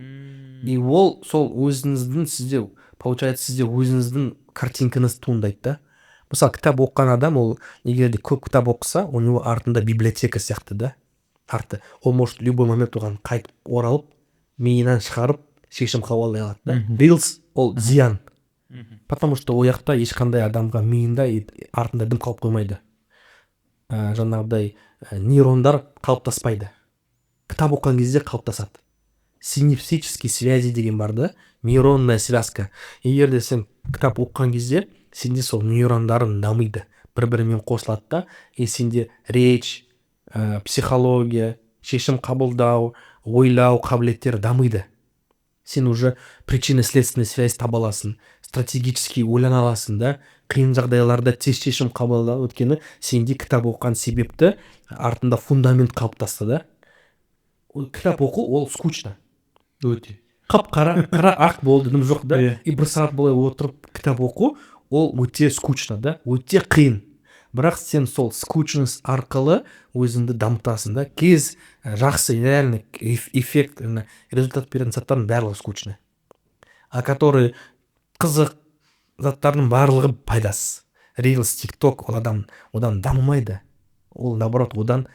И ол сол өзіңіздің сізде, получается, сізде өзіңіздің картинкаңыз туындайды да. Мысалы, кітап оқыған адам, ол егер де көп кітап оқыса, у него артында библиотека сияқты да. Арты. Ол может любой момент оған қайтып оралып, миынан шығарып, шешім қабылдай алады да. Reels ол зиян. Потому что ол жақта ешқандай адамға миында артында дым қалып қоймайды. Жаңағыдай нейрондар қалыптаспайды. Кітап оқыған кезде қалыптасады. Синапсические связи деген бар да, нейронная связка. Егер де сен кітап оқыған кезде, сенде сол нейрондарың дамиды, бір-бірімен қосылады да, и сенде речь, психология, шешім қабылдау, ойлау қабілеттері дамиды. Сен уже причинно-следственный связь таба аласың, стратегически ойлана аласың да, қиын жағдайларда тез шешім қабылдау, өйткені сенде кітап оқыған себепті артында фундамент қалыптасты да. Кітап оқу ол скучно. Өте. Қап-қара ақ болды, дым жоқ да. И бір сағат былай отырып кітап оқу, ол өте скучно да, өте қиын. Бірақ сен сол скучность арқылы өзіңді дамытасың да. Жақсы реальный эффект результат беретін заттардың барлығы скучный, а который қызық заттардың барлығы пайдасыз. Reels, TikTok ол адам одан дамымайды, ол наоборот одан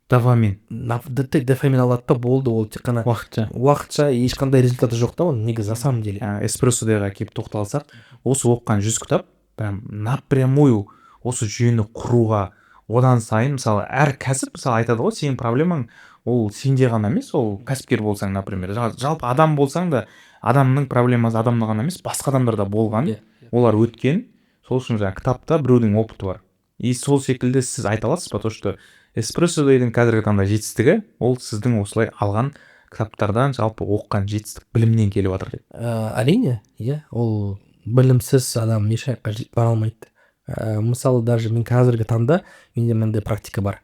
дофамин алады да, болды, ол тек қана уақытша ешқандай результаты жоқ та оның негізі на самом деле. Эспрессодайға келіп тоқталсақ, осы оқыған 100 кітап прям напрямую осы жүйені құруға, одан сайын мысалы әр кәсіп мысалы айтады ғой, сенің проблемаң ол сенде ғана емес, ол кәсіпкер болсаң, например, жалпы адам болсаң да адамның проблемасы адамда ғана емес, басқа адамдарда болған, олар өткен, сол үшін жаңағы кітапта біреудің опыты бар. И сол секілді сіз айта аласыз ба, то что эспрессодайдың қазіргі таңда жетістігі ол сіздің осылай алған кітаптардан, жалпы оқыған жетістік білімнен келіп жатыр деп. Әрине, ол білімсіз адам еш жаққа бара алмайды. Мысалы даже мен қазіргі таңда менде мынандай практика бар.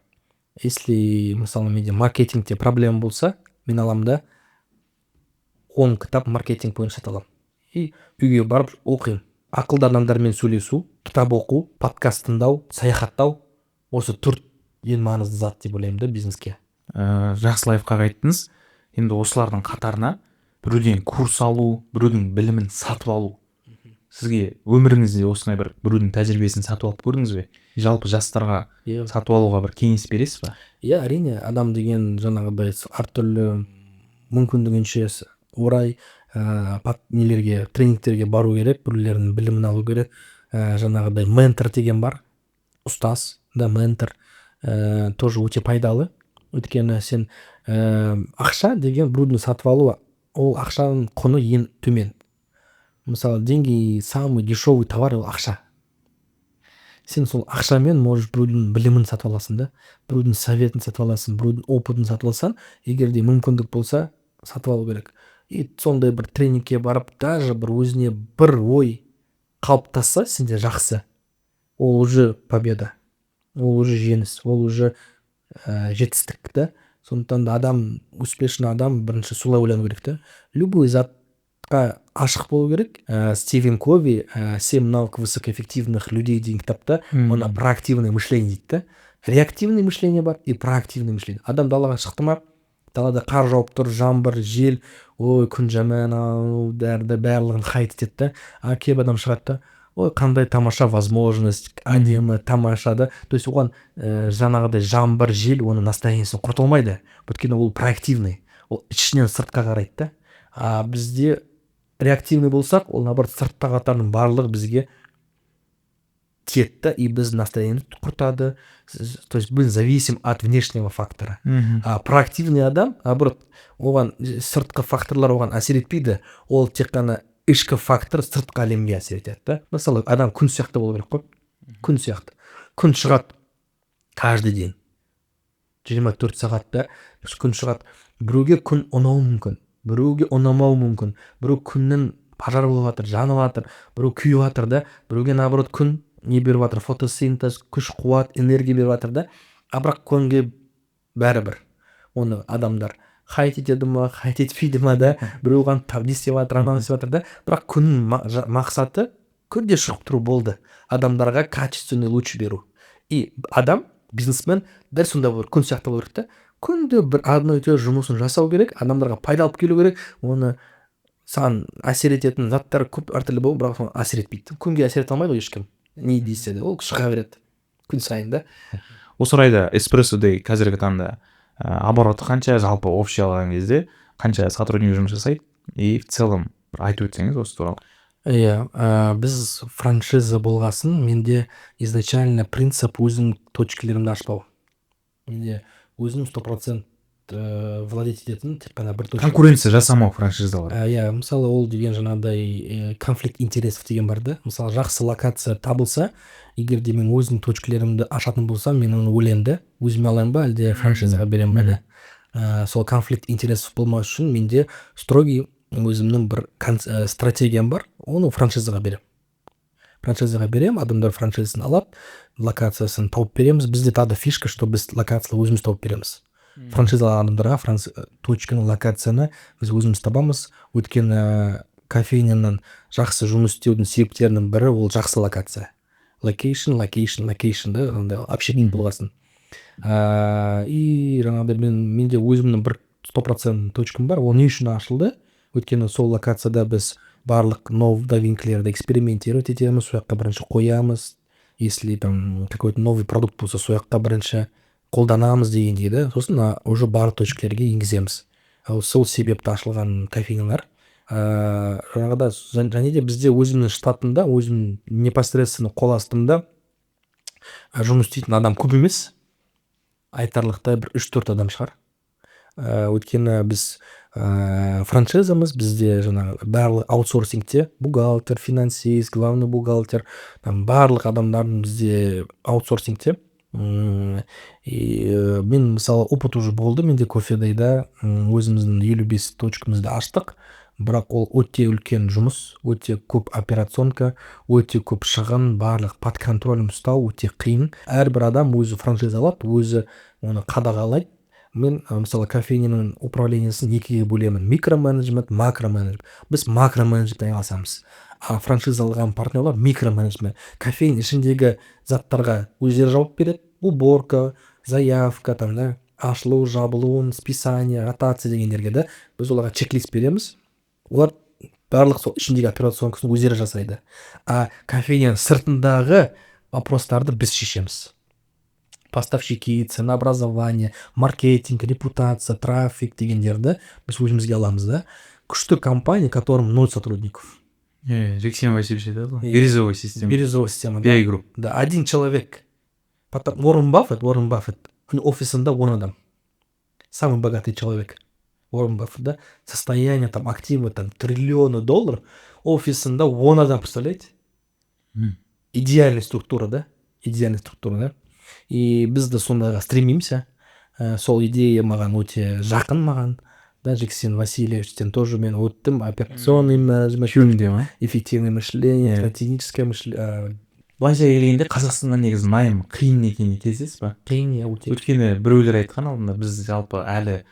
Если мысалы менде маркетингте проблема болса, мен аламын да 10 кітап маркетинг бойынша сатып аламын. И үйге барып оқимын. Ақылды адамдармен сөйлесу, кітап оқу, подкаст тыңдау, саяхаттау, осы 4 ең маңызды зат деп ойлаймын да бизнеске. Жақсы лайфхак айттыңыз. Енді осылардың қатарына біреуден курс алу, біреудің білімін сатып алу. Сізге өміріңізде осындай біреудің тәжірибесін сатып алып көрдіңіз бе? Жалпы жастарға сатып алуға бір кеңес бересіз ба? Әрине, адам деген жаңағыдай әртүрлі мүмкіндігінше орай нелерге, тренингтерге бару керек, біреулердің білімін алу керек. Жаңағыдай ментор деген бар, ұстаз да ментор, тоже өте пайдалы. Өйткені сен ақша деген біреудің сатып алу, ол ақшаның құны ең төмен. Мысалы, деньги самый дешевый товар ол ақша. Сен сол ақшамен можешь біреудің білімін сатып аласың да, біреудің советін сатып аласың, біреудің опытын сатып алсаң, егер де мүмкіндік болса, сатып алу керек. И сондай бір тренингке барып, даже бір өзіне бір ой қалыптасса, сенде жақсы. Ол уже победа, ол уже жеңіс, ол уже жетістік та. Сондықтан да адам, успешный адам бірінші солай ойлану керек та. Любой затқа ашық болу керек. Стивен Кови «7 навыков высокоэффективных людей» деген кітапта оны проактивное мышление дейді да. Реактивное мышление бар и проактивное мышление. Адам далаға шықты ма, далада қар жауып тұр, жаңбыр, жел, ой, күн жаман, барлығын хайт етеді да. А кейбір адам шығады да, ой, қандай тамаша возможность, әдемі, тамаша да. То есть оған жаңағыдай жаңбыр, жел оны настроениесін құртылмайды. Өйткені ол проактивный, ол ішінен сыртқа қарайды да. А бізде реактивный болсақ, ол наоборот сыртта қатардың барлығы бізге тиеді и біз настроение құртады. То есть мы зависим от внешнего фактора. А проактивный адам, наоборот, оған сыртқы факторлар оған әсер етпейді. Ол тек қана ішкі фактор сыртқы әлемге әсер етеді да. Мысалы, адам күн сияқты болу керек қой. Күн сияқты. Күн шығады каждый день. 24 сағатта күн шығады. Біреуге күн ұнауы мүмкін, біреуге ұнамауы мүмкін. Біреу күннің пожар болып жатыр, жанып жатыр, біреу күйіп жатыр да, біреуге наоборот күн не беріп жатыр, фотосинтез, күш қуат, энергия беріп жатыр да. А бірақ күнге бәрібір оны адамдар хайт етеді ма, хайт етпейді ма да, біреу оған не істеп жатыр, ананы істеп жатыр да. Бірақ күннің мақсаты күнде шығып тұру болды. Адамдарға качественный луч беру. И адам, бизнесмен дәл сонда болу, күн сияқты болу керек та. Күнде бір одно и то же жұмысын жасау керек, адамдарға пайда алып келу керек. Оны саған әсер ететін заттар көп әртүрлі болып, бірақ соны әсер етпейді. Күнге әсер ете алмайды ешкім. Не дейсе де, ол шыға береді күн сайын да. Осы орайда эспрессодай қазіргі таңда обороты қанша, жалпы общий алған кезде қанша сотрудник жұмыс жасайды? И в целом айтып өтсеңіз осы туралы. Біз франшиза болғасын, менде изначально принцип өзің точкалерімді ашпау. Менде өзім 100% владеть ететін тек қана бір точка. Конкуренция жасамау франшизалар. Мысалы, ол деген жаңағыдай конфликт интересов деген бар да. Мысалы, жақсы локация табылса, егер де мен өзім точкалерімді ашатын болсам, мен оны ойлаймын да, өзіме алайын ба, әлде франшизаға беремін бе. Сол конфликт интересов болмау үшін менде строгий өзімнің бір стратегиям бар, оны франшизаға беремін. Франшизаға беремін, адамдар франшизасын алады, локациясын тауып береміз. Бізде тағы фишка, что біз локациялы өзіміз тауып береміз. Франшизалы адамдарға точканы, локацияны біз өзіміз табамыз. Өйткені кофейняның жақсы жұмыс істеудің себептерінің бірі ол жақсы локация. Локейшн да андай общепит болғасын. И жаңағыдай менде өзімнің бір 100% точкам бар. Ол не үшін ашылды? Өйткені сол локацияда біз барлық новинкілерді экспериментировать етеміз, сол жаққа бірінші қоямыз. Если там какой-то новый продукт болса, сол жаққа бірінші қолданамыз дегендей да. Сосын уже барлық точкалерге енгіземіз. Сол себепті ашылған кофейнялар. Жаңағыда және де бізде өзімнің штатымда, өзім непосредственно қол астымда жұмыс істейтін адам көп емес. Айтарлықтай бір 3-4 адам шығар. Өйткені біз франшизамыз, бізде жаңағы барлық аутсорсингте бухгалтер, финансист, главный бухгалтер, барлық адамдардың бізде аутсорсингте. Мен мысалы опыт уже болды, менде кофедайда өзіміздің 55 точкамызды аштық, бірақ ол өте үлкен жұмыс, өте көп операционка, өте көп шығын, барлық под контролем ұстау өте қиын. Әрбір адам өзі франшиза алады, өзі оны қадағалайды. Мен мысалы кофейняның управлениесін екіге бөлемін: микроменеджмент, макроменеджмент. Біз макроменеджментпен айналысамыз. Франшиза алған партнерлар микроменеджмент. Кофейня ішіндегі заттарға өздері жауап береді. Уборка, заявка, ашылу, жабылуын, списание, ротация дегендерге де біз оларға чек-лист береміз. Олар барлық сол ішіндегі операционкасын өздері жасайды. Кофейняның сыртындағы вопростарды біз шешеміз. Поставщики, ценообразование, маркетинг, репутация, трафик дегендерді біз өзімізге аламыз да. Күшті компания, которым 0 сотрудников. Жексен Васильевич айтады ғой. Бирюзовая система. Бирюзовая система. BI Group. Да, один человек. Потом Уоррен Баффет, офисында 10 адам. Самый богатый человек. Уоррен Баффет, да. Состояние, активы, триллионы долларов. Офисында 10 адам, представляете? Идеальная структура, да? Идеальная структура, да? И біз де сондайға стремимся. Сол идея маған өте жақын маған. Да, Жексен Васильевичтен тоже мен өттім. Операционный менеджмент, эффективное мышление, стратегическое мышление. Былайша келгенде Қазақстанда негізі найым қиын екеніне келісесіз ба? Қиын, өте. Өйткені біреулер айтқан алдында біз жалпы әлі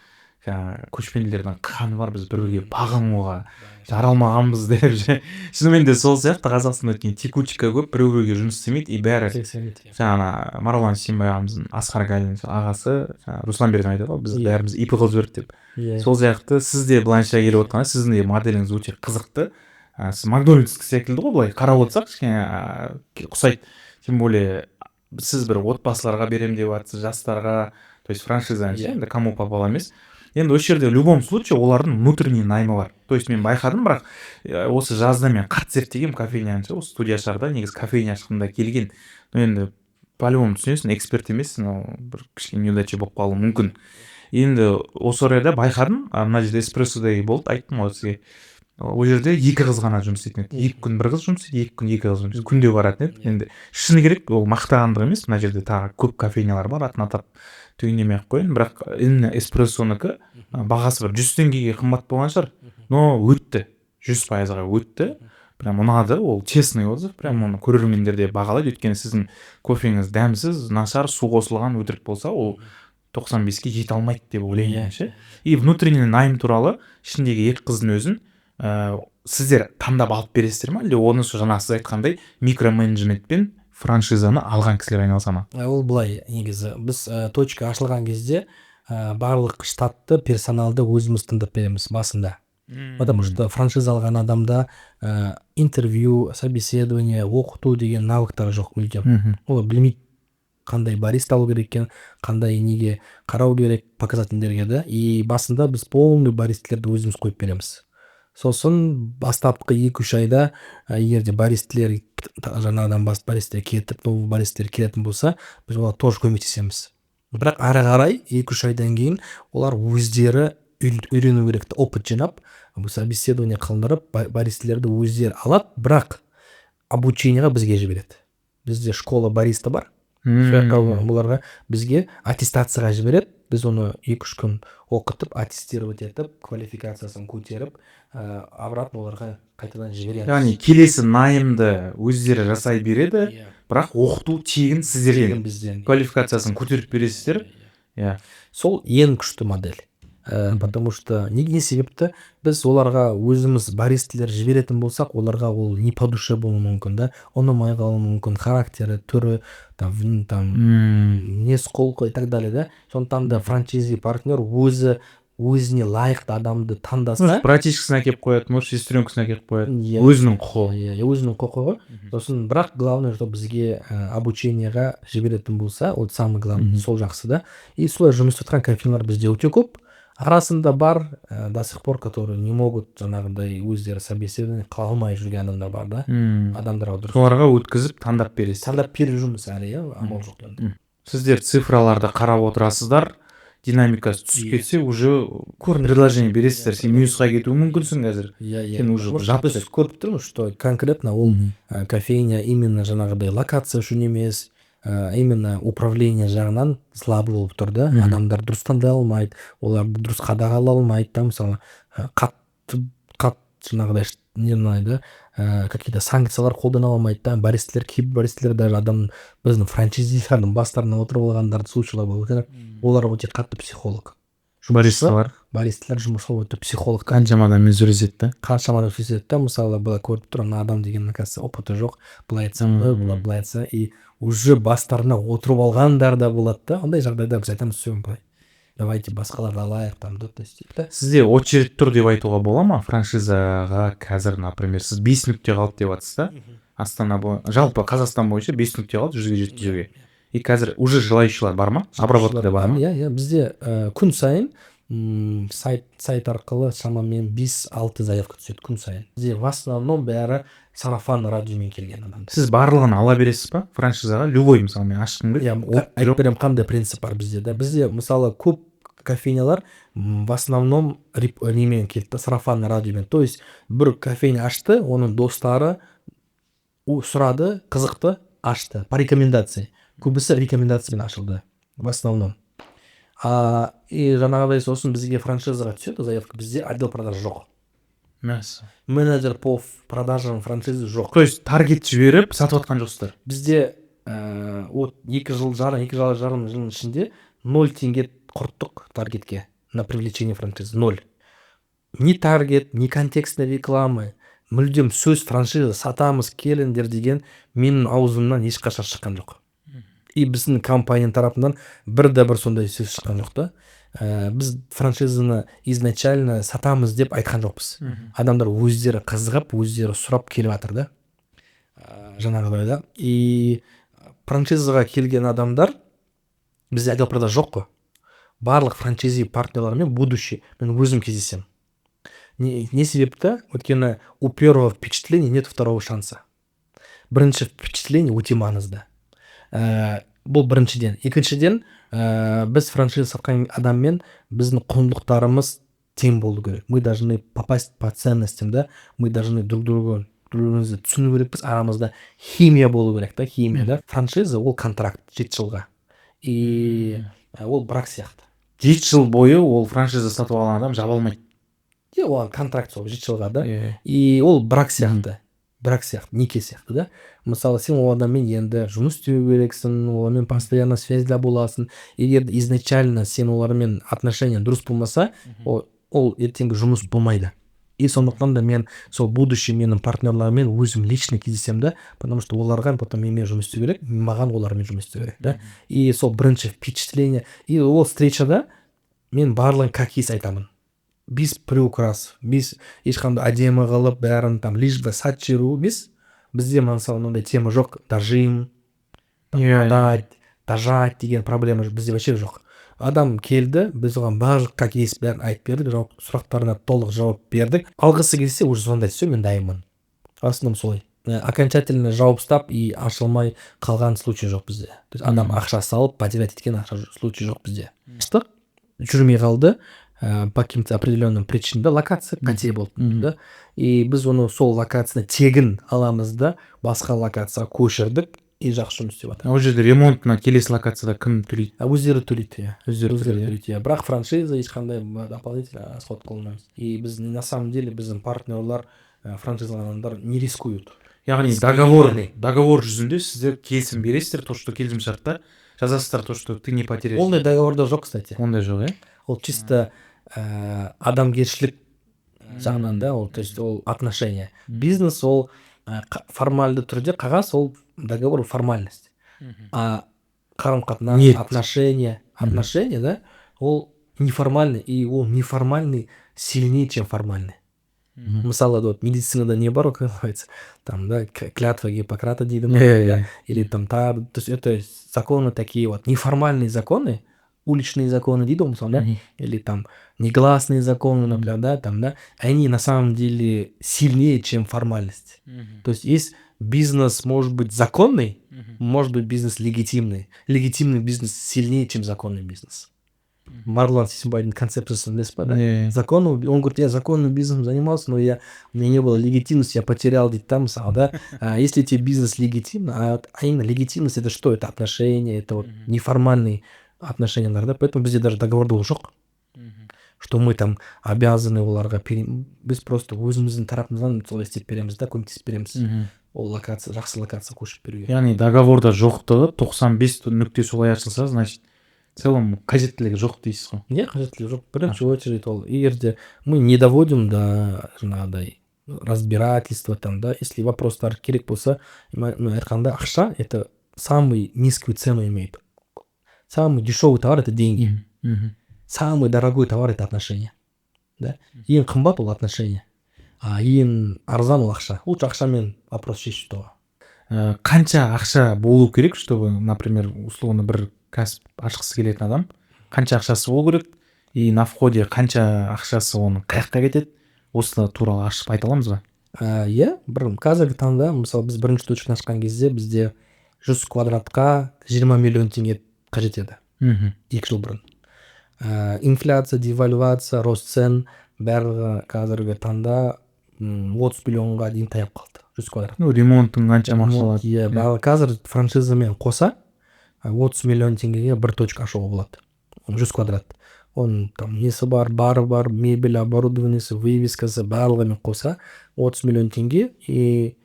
көшпенділердің қаны бар, біз біреуге бағынуға жаралмағанбыз деп. Шынымен де сол сияқты Қазақстанда өткен текучка көп, біреуге жұмыс істемейді, и бәрі жаңа Марғұлан Сүйінбай ағамыздың, Асқар Галин ағасы, Руслан Берден айтады ғой, біз бәріміз ипі қылып жіберді деп. Сол сияқты сіз де былайша келіп отқанда, сіздің де моделіңіз өте қызықты. Сіз Макдональдс секілді ғой, былай қарап отырсақ кішкене ұқсайды. Тем более сіз бір отбасыларға берем деп жатсыз, жастарға, то есть франшизаны енді кому попало емес. Енді осы жерде в любом случае олардың внутренний наймы бар. То есть мен байқадым, бірақ осы жазда мен қатты зерттегем кофейняны, осы студия шарда негізі кофейня ашқанда келген. Енді по-любому түсінесің, эксперт емессің, бір кішкене неудача болып қалуы мүмкін. Енді осы орайда байқадым, мына жерде эспрессодай болды, айттым ғой сізге. Ол жерде 2 қыз ғана жұмыс істейтін еді. 2 күн 1 қыз жұмыс істейді, 2 күн 2 қыз жұмыс істейді. Күнде баратын еді. Енді шыны керек, ол мақтағандық емес. Мына жерде тағы көп кофейнялар бар, атын атап түйіндемей-ақ қояйын. Бірақ именно эспрессоныкі бағасы бір 100 теңгеге қымбат болған шығар. Но өтті. 100%-ға өтті. Прям ұнады, ол честный отзыв. Прям оны көрермендер де бағалайды. Өйткені сіздің кофеңіз дәмсіз, нашар, су қосылған, өтірік болса, ол 95-ке жете алмайды деп ойлаймын ше. И внутренний найм туралы ішіндегі 2 қыздың өзін сіздер таңдап алып бересіздер ма, әлде оны жаңа сіз айтқандай микроменеджментпен франшизаны алған кісілер айналыса ма? Ол былай, негізі біз точка ашылған кезде барлық штатты, персоналды өзіміз таңдап береміз басында. Потому что франшиза алған адамда интервью, собеседование, оқыту деген навыктары жоқ мүлдем. Ол білмейді қандай бариста алу керек екен, қандай неге қарау керек, показательдерге да. И басында біз полный баристілерді өзіміз қойып береміз. Сосын бастапқы 2-3 айда егерде баристілер жаңадан баристер кетіп, новый баристер келетін болса, біз олар тоже көмектесеміз. Бірақ ары қарай 2-3 айдан кейін олар өздері үйрену керек, опыт жинап, собеседование қылдырып, баристілерді өздері алады, бірақ обучениеға бізге жібереді. Бізде школа бариста бар. Бұларға бізге аттестацияға жібереді. Біз оны 2-3 күн оқытып, аттестировать етіп, квалификациясын көтеріп, обратно оларға қайтадан жібереді. Яғни келесі найымды өздері жасай береді, бірақ оқыту тегін сіздерден. Квалификациясын көтеріп бересіздер. Сол ең күшті модель. потому что не себепті біз оларға өзіміз баристалар жіберетін болсақ, оларға ол не по душе болуы мүмкін да, ұнамай қалуы мүмкін, характері, түрі, там мінез құлқы и так далее да. Сондықтан да франчайзи партнер өзіне лайықты адамды таңдаса, братишкасына әкеліп қояды, может сестренкасына әкеліп қояды, Иә. өзінің құқығы. өзінің құқығы. Сосын бірақ главное, что бізге обучениеға жіберетін болса, ол самый главный, сол жақсы да. И солай жұмыс істеп жатқан кофейлер бізде өте көп. Арасында бар до сих пор, которые не могут жаңағыдай өздері собеседование қыла алмай жүрген адамдар бар да. Адамдарға дұрыс Соларға өткізіп таңдап бересіз. таңдап беріп жүрміз әлі, иә, амал жоқ енді. Сіздер цифраларды қарап отырасыздар, динамикасы түсіп кетсе уже предложение бересіздер. Сен минусқа кетуі мүмкінсің қазір. Сен уже Біз жапты. көріп тұрмыз, что конкретно ол кофейня именно жаңағыдай локация үшін емес, именно управление жағынан слабы болып тұр да. Адамдар дұрыс таңдай алмайды, оларды дұрыс қадағалай алмайды да, мысалы қатты жаңағыдай не знаю, какие-то санкциялар қолдана алмайды да. Баристалар, кейбір баристалар даже адам біздің франчайзилердің бастарына отырып алғандардың случайлар болып жатыр. Олар өте қатты психолог. Баристалар Баристалар жұмысы өте психолог. қаншама адаммен жүргізеді да. Қаншама да сөйтеді да, мысалы былай көріп тұр, ана адам деген оказывается опыты жоқ, былай айтса былай айтса, и уже бастарына отырып алғандар да болады да. Ондай жағдайда біз айтамыз, все, былай давайте басқаларды алайық там да, да. Сізде очередь тұр деп айтуға бола ма? Франшизаға қазір, например, сіз 5 нүкте қалды деп жатсыз да. Астана жалпы Қазақстан бойынша 5 нүкте қалды 100-ге жеткізуге. И қазір уже желающилар бар ма? Обработкада бар ма? Иә, бізде күн сайын сайт арқылы шамамен 5-6 заявка түседі күн сайын. Бізде в основном бәрі сарафан радиомен келген адамдар. Сіз барлығын ала бересіз ба? Франшизаға любой, мысалы мен ашқым келеді. Айтып беремін қандай принцип бар бізде да. Бізде мысалы көп кофейнялар в основном немен келді да, сарафанный радиомен. То есть бір кофейня ашты, оның достары сұрады, қызықты, ашты по рекомендации. Көбісі рекомендациямен ашылды в основном. И жаңағыдай сосын бізге франшизаға түседі заявка, бізде отдел продаж жоқ. Менеджер по продажам франшизы жоқ. То есть таргет жіберіп сатып отқан жоқсыздар? Бізде 2 жыл жарым жылдың ішінде 0 теңге құрттық таргетке на привлечение франшизы. 0. Ни таргет, ни контекстный рекламы, мүлдем сөз франшиза сатамыз келіңдер деген менің аузымнан ешқашан шыққан жоқ. И біздің компания тарапынан бір сондай сөз шыққан жоқ та. Біз франшизаны изначально сатамыз деп айтқан жоқпыз. Адамдар өздері қызығып, өздері сұрап келіп жатыр да. Жаңағыдай да. И франшизаға келген адамдар бізде отдел продаж жоқ қой. Барлық франшизи партнерлармен будущий мен өзім кездесем. Не себепті? Өйткені у первого впечатления нет второго шанса. Бірінші впечатление өте маңызды. Бұл біріншіден. Екіншіден, біз франшиза сатқан адаммен біздің құндылықтарымыз тең болу керек. Мы должны попасть по ценностям, да? Мы должны друг-другымызды түсіну керекпіз, арамызда химия болу керек, да? Химия, да? Франшиза ол контракт 7 жылға. И ол брак сияқты. 7 жыл бойы ол франшиза сатып алған адам жаба алмайды. Ол контракт сол 7 жылға да. И ол брак сияқты. Брак сияқты, неке сияқты да. Мысалы, сен ол адаммен енді жұмыс істеу керексің, олармен постоянно связьда боласың. Егер изначально сен олармен отношения дұрыс болмаса, ол ертеңгі жұмыс болмайды. И сондықтан да мен сол будущий менің партнерлармен өзім лично кездесем да, потому что оларға потом менімен жұмыс істеу керек, маған олармен жұмыс істеу керек да. И сол бірінші впечатление, и ол встречада мен барлығын как есть айтамын. Без приукрас, без ешқандай әдемі қылып, бәрін там лишь бы сат жүру емес. Бізде мысалы мынандай тема жоқ, дажим, дажать деген проблема бізде вообще жоқ. Адам келді, біз оған барлық как есть бәрін айтып бердік, сұрақтарына толық жауап бердік. Алғысы келсе уже сондай, все, мен дайынмын. В основном солай. Окончательно жауап стап и ашылмай қалған случай жоқ бізде. То есть адам ақша салып, потерять еткен ақша случай жоқ бізде. Аштық, жүрмей қалды. По каким-то определенным причинам, да, локация қате болды, да, и біз оны сол локацияны тегін аламыз да, басқа локацияға көшірдік и жақсы жұмыс істеп жатыр. Ол жерде ремонтына келесі локацияда кім төлейді? Өздері төлейді, иә. Өздері төлейді, иә. Бірақ франшиза ешқандай дополнительно расход қылмаймыз. И біз на самом деле біздің партнерлар, франшизаландар не рискуют. Яғни договор жүзінде сіздер келісім бересіздер, то что келісім шартта жазасыздар, то что ты не потеряешь. Ондай договорда жоқ, кстати. Ондай жоқ, иә? Ол чисто адамгершілік жағынан да, ол то есть ол отношение. Бизнес ол формальды түрде қағаз, ол договор, формальность. А қарым-қатынас, Ниет. отношения, да, ол неформальный, и ол неформальный сильнее, чем формальный. Мысалы, вот медицинада не бар, как называется, там, да, клятва Гиппократа дейді ма, Иә. или там, то есть это законы такие вот, неформальные законы, уличные законы дейді, мысалы, да, или там негласные законы, например, да, там, да, они на самом деле сильнее, чем формальность. То есть бизнес может быть законный, может быть бизнес легитимный. Легитимный бизнес сильнее, чем законный бизнес. Марлан Сейсенбайдың концепциясын білесіз ба, да? Иә. Закон, он говорит, я законным бизнесом занимался, но у меня не было легитимности, я потерял дейді там, мысалы, да. Если тебе бизнес легитимный, а именно легитимность это что? Это отношения, это вот неформальные отношения, да, поэтому бізде даже договорда ол жоқ. Что мы там обязаны оларға біз просто өзіміздің тарапымыздан солай істеп береміз да, көмектесіп береміз. Ол локация, жақсы локация көшіп беруге. Яғни договорда жоқтығы 95 нүкте солай ашылса, значит, в целом қажеттілігі жоқ дейсіз ғой. Не, қажеттілігі жоқ. Бірінші очередь ол егер де мы не доводим до жаңағыдай разбирательства там, да, если вопростар керек болса, айтқанда ақша это самый низкую цену имеет. Самый дешевый товар это деньги. Самый дорогой товар это отношения. Да? Ең қымбат ол отношения. А ең арзан ол ақша. Лучше ақшамен вопрос шешіп тастауға. Қанша ақша болу керек, чтобы, например, условно бір кәсіп ашқысы келетін адам, қанша ақшасы болу керек, и на входе қанша ақшасы оның қаяққа кетеді, осы туралы ашып айта аламыз ба? Иә, қазіргі таңда, мысалы, біз бірінші точканы ашқан кезде бізде 100 квадратқа 20 миллион теңге қажет еді. 2 жыл бұрын. Инфляция, девальвация, рост цен бәрі қазіргі таңда 30 миллионға дейін таяп қалды. 100 квадрат. Ну, ремонттың қанша ақшалады. Иә, қазір франшизамен қоса 30 миллион теңгеге бір точка ашуға болады. 100 квадрат. Оның там несі бар, бары бар, мебель, оборудованиесі, вывескасы барлығымен қоса 30 миллион теңге, и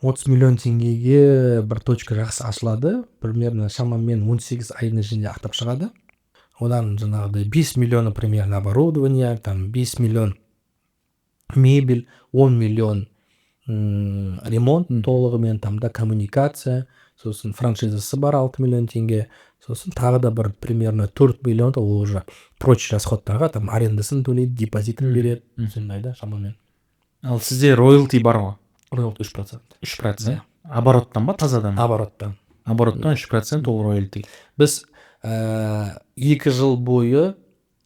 30 миллион теңгеге бір точка жақсы ашылады. Примерно шамамен 18 айдың ішінде ақтап шығады. Одан жаңағыдай 5 миллион примерно оборудование, там 5 миллион мебель, 10 миллион ремонт толығымен, там да коммуникация, сосын франшизасы бар 6 миллион теңге, сосын тағы да бір примерно 4 миллион, ол уже прочие расходтарға, там арендасын төлейді, депозитін береді, сондай да, шамамен. Ал сізде роялти бар ғой? Роялти 3%. 3%? Обороттан ба, тазадан? Обороттан. Обороттан 3% ол роялти. Біз 2 жыл бойы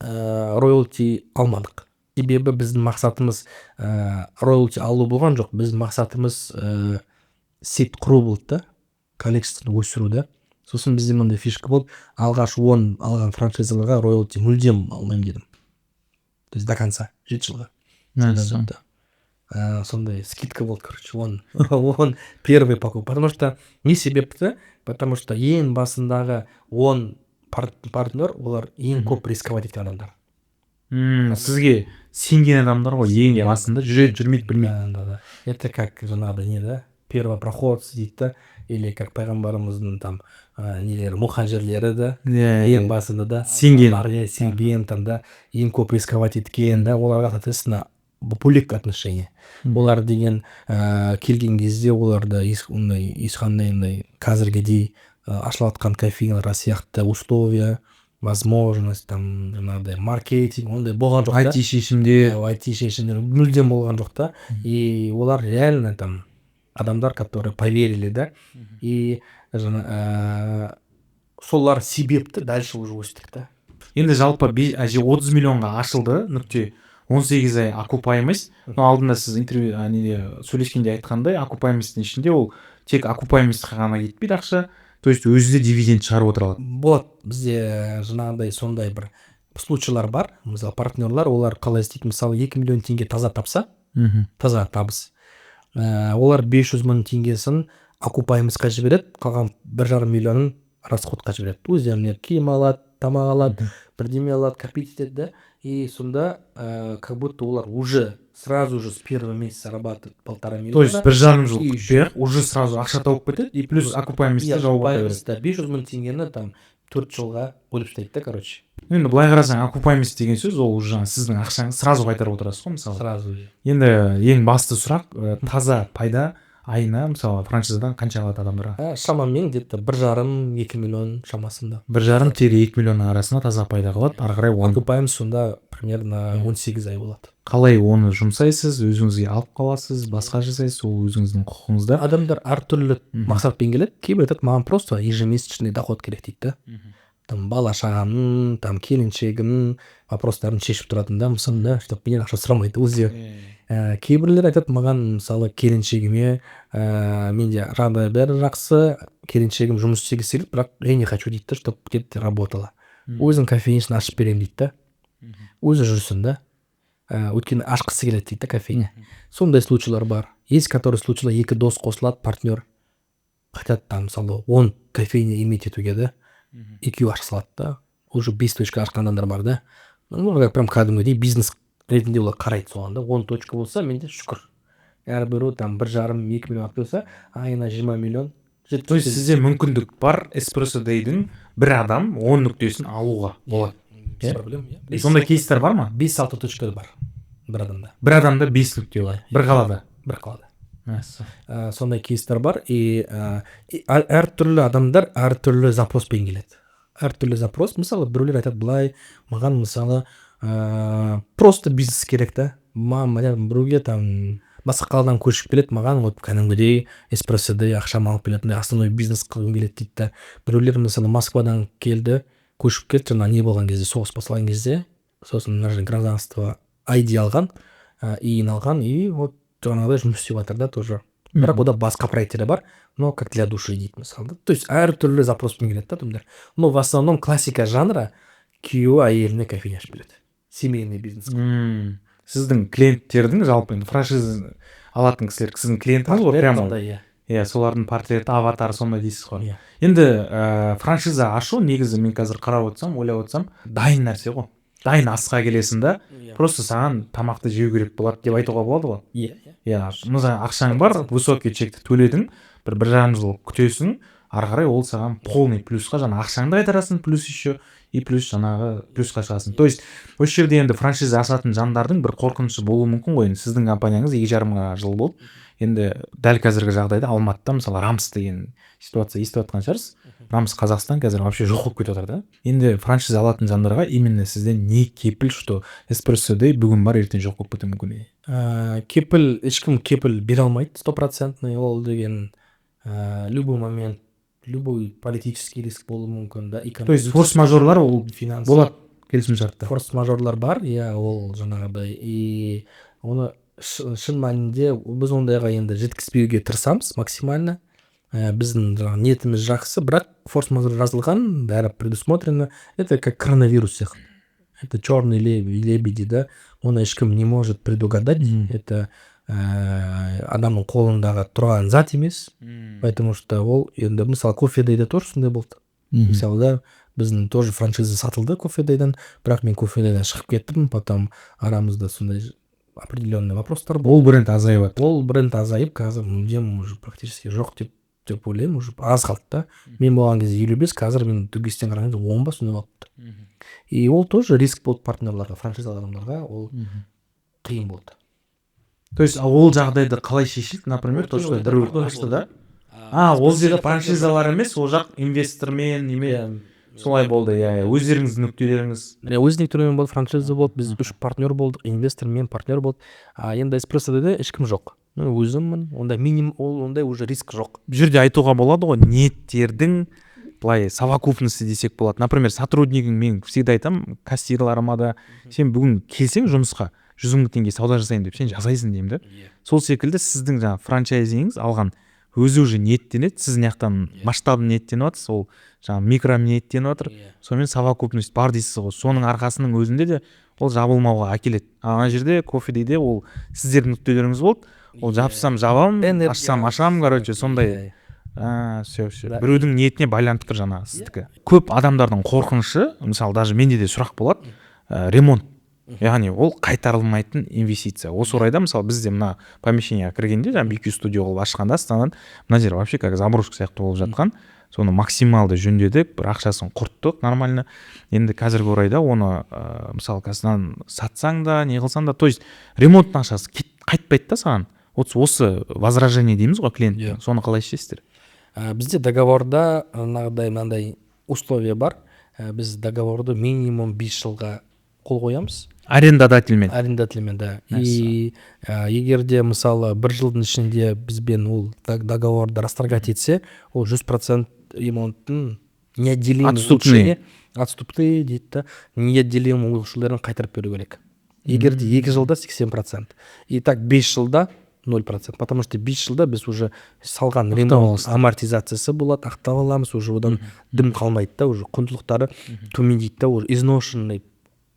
роялти алмадық. Себебі біздің мақсатымыз роялти алу болған жоқ. Біздің мақсатымыз сет құру болды да, количествоны өсіру да. Сосын бізде мынандай фишка болды. Алғаш 10 алған франшизаларға роялти мүлдем алмаймын дедім. То есть до конца 7 жылға. Сондай скидка болды, короче, он первый покуп. Потому что не себепті, потому что ең басындағы 10 партнер, олар ең көп рисковать еткен адамдар. Сізге сенген адамдар ғой, ең басында жүреді, жүрмейді, білмейді. Да. Это как жаңағыдай не да, первопроходцы дейді да, или как пайғамбарымыздың там нелері, мұхажирлері да, ең басында да сенген там да, ең көп рисковать еткен да, оларға соответственно бөлек отношение. Олар деген келген кезде оларда ешқандай қазіргідей ашылатқан кофейнялар сияқты условия, возможность, там, жаңағыдай маркетинг, ондай болған жоқ та. IT шешімдер мүлдем болған жоқ та. И олар реально там адамдар, которые поверили, да. И солар себепті дальше уже өстік та. Енді жалпы 30 миллионға ашылды, нүкте 18 ай окупаемость. Но алдында сіз интервью сөйлескенде айтқандай, окупаемосттың ішінде ол тек окупаемостьқа ғана кетпейді ақша. То есть өзі де дивиденд шығарып отырады. Вот бізде жаңағыдай сондай бір случайлар бар. Мысалы партнерлар, олар қалай істейді, мысалы 2 миллион теңге таза тапса, таза табыс. Олар 500 мың теңгесін окупаемостьқа жібереді, қалған 1,5 миллионын расходқа жібереді. Өздеріне киім алады, тамақ алады, бірдеме алады, копить етеді да. И сонда как будто олар уже сразу же с первого месяца зарабатывает 1,5 миллиона. То есть 1,5 жыл күтпей уже сразу ақша тауып кетеді, и плюс окупаемостьті жауып ата береді. 500 мың теңгені там 4 жылға бөліп тастайды да, короче. Енді былай қарасаң, окупаемость деген сөз ол уже жаңағы сіздің ақшаңыз сразу қайтарып отырасыз ғой мысалы. Сразу. Енді ең басты сұрақ таза пайда айына мысалы франшизадан қанша алады адамдарға? Шамамен где-то 1,5-2 миллион шамасында. 1,5-2 миллионның арасында таза пайда қылады. Ары қарай Окупаемость сонда примерно 18 ай болады. Қалай оны жұмсайсыз, өзіңізге алып қаласыз, басқа жасайсыз, ол өзіңіздің құқығыңызда. Адамдар әртүрлі мақсатпен келеді. Кейбір айтады, маған просто ежемесячный доход керек дейді да. Там бала шағамның, там келіншегімнің вопростарын шешіп тұратын да, мысалы да, чтобы менен ақша сұрамайды өзі. Кейбірлер айтады, маған мысалы келіншегіме менде жағдай бәрі жақсы, келіншегім жұмыс істегісі келеді, бірақ я не хочу дейді да, чтобы где-то работала. Өзінің кофейнясын ашып беремін дейді да. Өзі жүрсін да. Өйткені ашқысы келеді дейді да кофейня. Сондай случайлар бар. Есть который случайлар, екі дос қосылады, партнер. Хотят там мысалы 10 кофейня иметь етуге да. Екеуі ашып салады да. Уже 5 точка ашқан адамдар бар да. Оларға прям кәдімгідей бизнес ретінде олар қарайды соған да. 10 точка болса, менде шүкір. Әрбірі там 1,5-2 миллион ақылса, айына 20 миллион. То есть сізде мүмкіндік бар Espresso Day'дің бір адам 10 нүктесін алуға болады. Без проблем. Сондай кейстер бар ма? 5-6 точка бар бір адамда. Бір адамда 5 нүкте бар. Бір қалада. Бір қалада. Сондай кейстер бар. И әртүрлі адамдар әртүрлі запроспен келеді. Әртүрлі запрос. Мысалы, біреулер айтады, былай, маған мысалы просто бизнес керек та. Біреуге там басқа қаладан көшіп келеді, маған вот кәдімгідей Espresso-ды ақшам алып келетіндей основной бизнес қылғым келеді дейді да. Біреулер мысалы Москвадан келді, көшіп келді, жаңа не болған кезде, соғыс басталған кезде, сосын гражданство ID алған, иін алған, и вот жаңағыдай жұмыс істеп жатыр да тоже. Бірақ ода басқа проекттері бар, но как для души дейді мысалы. То есть әртүрлі запроспен келеді да адамдар. Но в основном классика жанра күйеуі әйеліне кофейня ашып береді. Семейный бизнес. Сіздің клиенттердің жалпы енді франшиза алатын кісілер сіздің клиентіңіз ғой прямо. Иә, солардың портреті, аватары сондай дейсіз ғой. Енді франшиза ашу негізі мен қазір қарап отырсам, ойлап отырсам, дайын нәрсе ғой. Дайын асқа келесің да, просто саған тамақты жеу керек болады деп айтуға болады ғой. Иә, мысалы ақшаң бар, высокий чекті төледің, 1,5 жыл күтесің, ары қарай ол саған полный плюсқа жаңа ақшаңды қайтарасың, плюс еще и плюс жаңағы плюсқа шығасың. То есть осы жерде енді франшиза ашатын жандардың бір қорқынышы болуы мүмкін ғой. Енді сіздің компанияңыз 2,5 жыл болды. Енді дәл қазіргі жағдайда Алматыда мысалы Рамс деген ситуация естіп жатқан шығарсыз. Рамс Қазақстан қазір вообще жоқ болып кетіп жатыр да. Енді франшиза алатын жандарға именно сізден не кепіл, что Espresso Day бүгін бар, ертең жоқ болып кетуі мүмкін. Кепіл, ешкім кепіл бере алмайды 100%. Ол деген любой момент, любой политический риск болуы мүмкін да. То есть форс-мажорлар ол болады келісімшартта. Форс-мажорлар бар, иә, ол жаңағыдай. И оны шын мәнінде біз ондайға енді жеткізбеуге тырысамыз максимально. Біздің ниетіміз жақсы, бірақ форс-мажор жазылған, бәрі предусмотрено. Это как коронавирус сияқты. Это черный лебеди, да. Оны ешкім не может предугадать. Это адамның қолындағы тұрған зат емес. Потому что ол енді мысалы кофедейде тоже сондай болды. Мысалы да біздің тоже франшиза сатылды кофедейден, бірақ мен кофедейден шығып кеттім, потом арамызда сондай определенный вопростар болды. Ол бренд азайып. Ол бренд азайып, қазір мүлдем уже практически жоқ деп ойлаймын, уже аз қалды да. Мен болған кезде 55, қазір мен түгестен қарағанда 10 ба сондай болыпты. И ол тоже риск болды партнерларға, франшиза адамдарға, ол қиын болды. То есть ол жағдайды қалай шешілді, например, то что біреу ашты да. Ол жерде франшизалар емес, ол жақ инвестормен неме солай болды. Өздеріңіздің нүктелеріңіз. Өз нүктелермен болды, франшиза болды, біз 3 партнер болдық, инвестормен партнер болды. Енді Espresso-да ешкім жоқ. Өзіммін, онда минимум, ондай уже риск жоқ. Бұл жерде айтуға болады ғой, ниеттердің былай совокупности десек болады. Например, сотруднигің, мен всегда айтам, кассирларыма да, сен бүгін келсең жұмысқа 100 000 теңге сауда жасайын деп, сен жасайсың деймін да. Сол секілді сіздің жаңа франчайзиңіз алған өзі уже ниеттенеді, сіз наяқтан масштабын ниеттеніп жатырсыз, ол жаңа микро ниеттеніп жатыр. Сонымен совокупность бар дейсіз ғой. Соның арқасының өзінде де ол жабылмауға әкеледі. Ана жерде кофедейде ол сіздердің нүктелеріңіз болды. Ол жапсам жабам, ашсам ашам, короче, сондай. Все. Біреудің ниетіне байланып тұр жаңағы сіздікі. Көп адамдардың қорқынышы, мысалы даже менде де сұрақ болады, ремонт. Яғни ол қайтарылмайтын инвестиция. Осы орайда мысалы бізде мына помещениеге кіргенде, жаңа BQ студио қылып ашқанда Астанада мына жер вообще как заброшка сияқты болып жатқан. соны максималды жөндедік, бір ақшасын құрттық нормально. Енді қазіргі орайда оны мысалы қазір сатсаң да не қылсаң да, то есть ремонттың ақшасы қайтпайды да саған. Осы возражение дейміз ғой клиенттің. Соны қалай шешесіздер? Бізде договорда мынандай условия бар. Біз договорды минимум 5 жылға қол қоямыз. Арендодательмен, да. И егер де мысалы 1 жылдың ішінде бізбен ол договорды расторгать етсе, ол 100% ремонттың неотделимый отступные дейді да, неотделимый улучшуларын қайтарып беру керек. Егер де 2 жылда 80%. И так 5 жылда 0%, потому что 5 жылда біз уже салған ремонт амортизациясы болады, ақтап аламыз, уже одан дым қалмайды да, уже құндылықтары төмендейді да, уже изношенный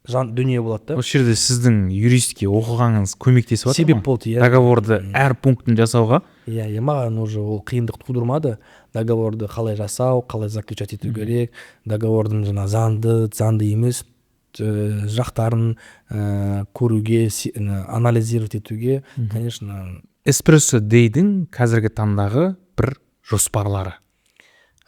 дүние болады да. Осы жерде сіздің юристке оқығаныңыз көмектесіп жатыр ма? Себеп болды, договорды әр пунктін жасауға? Маған уже ол қиындық тудырмады. Договорды қалай жасау, қалай заключать ету керек, договордың заңды емес жақтарын көруге, анализировать етуге, конечно. Эспрессо дейдің қазіргі таңдағы бір жоспарлары?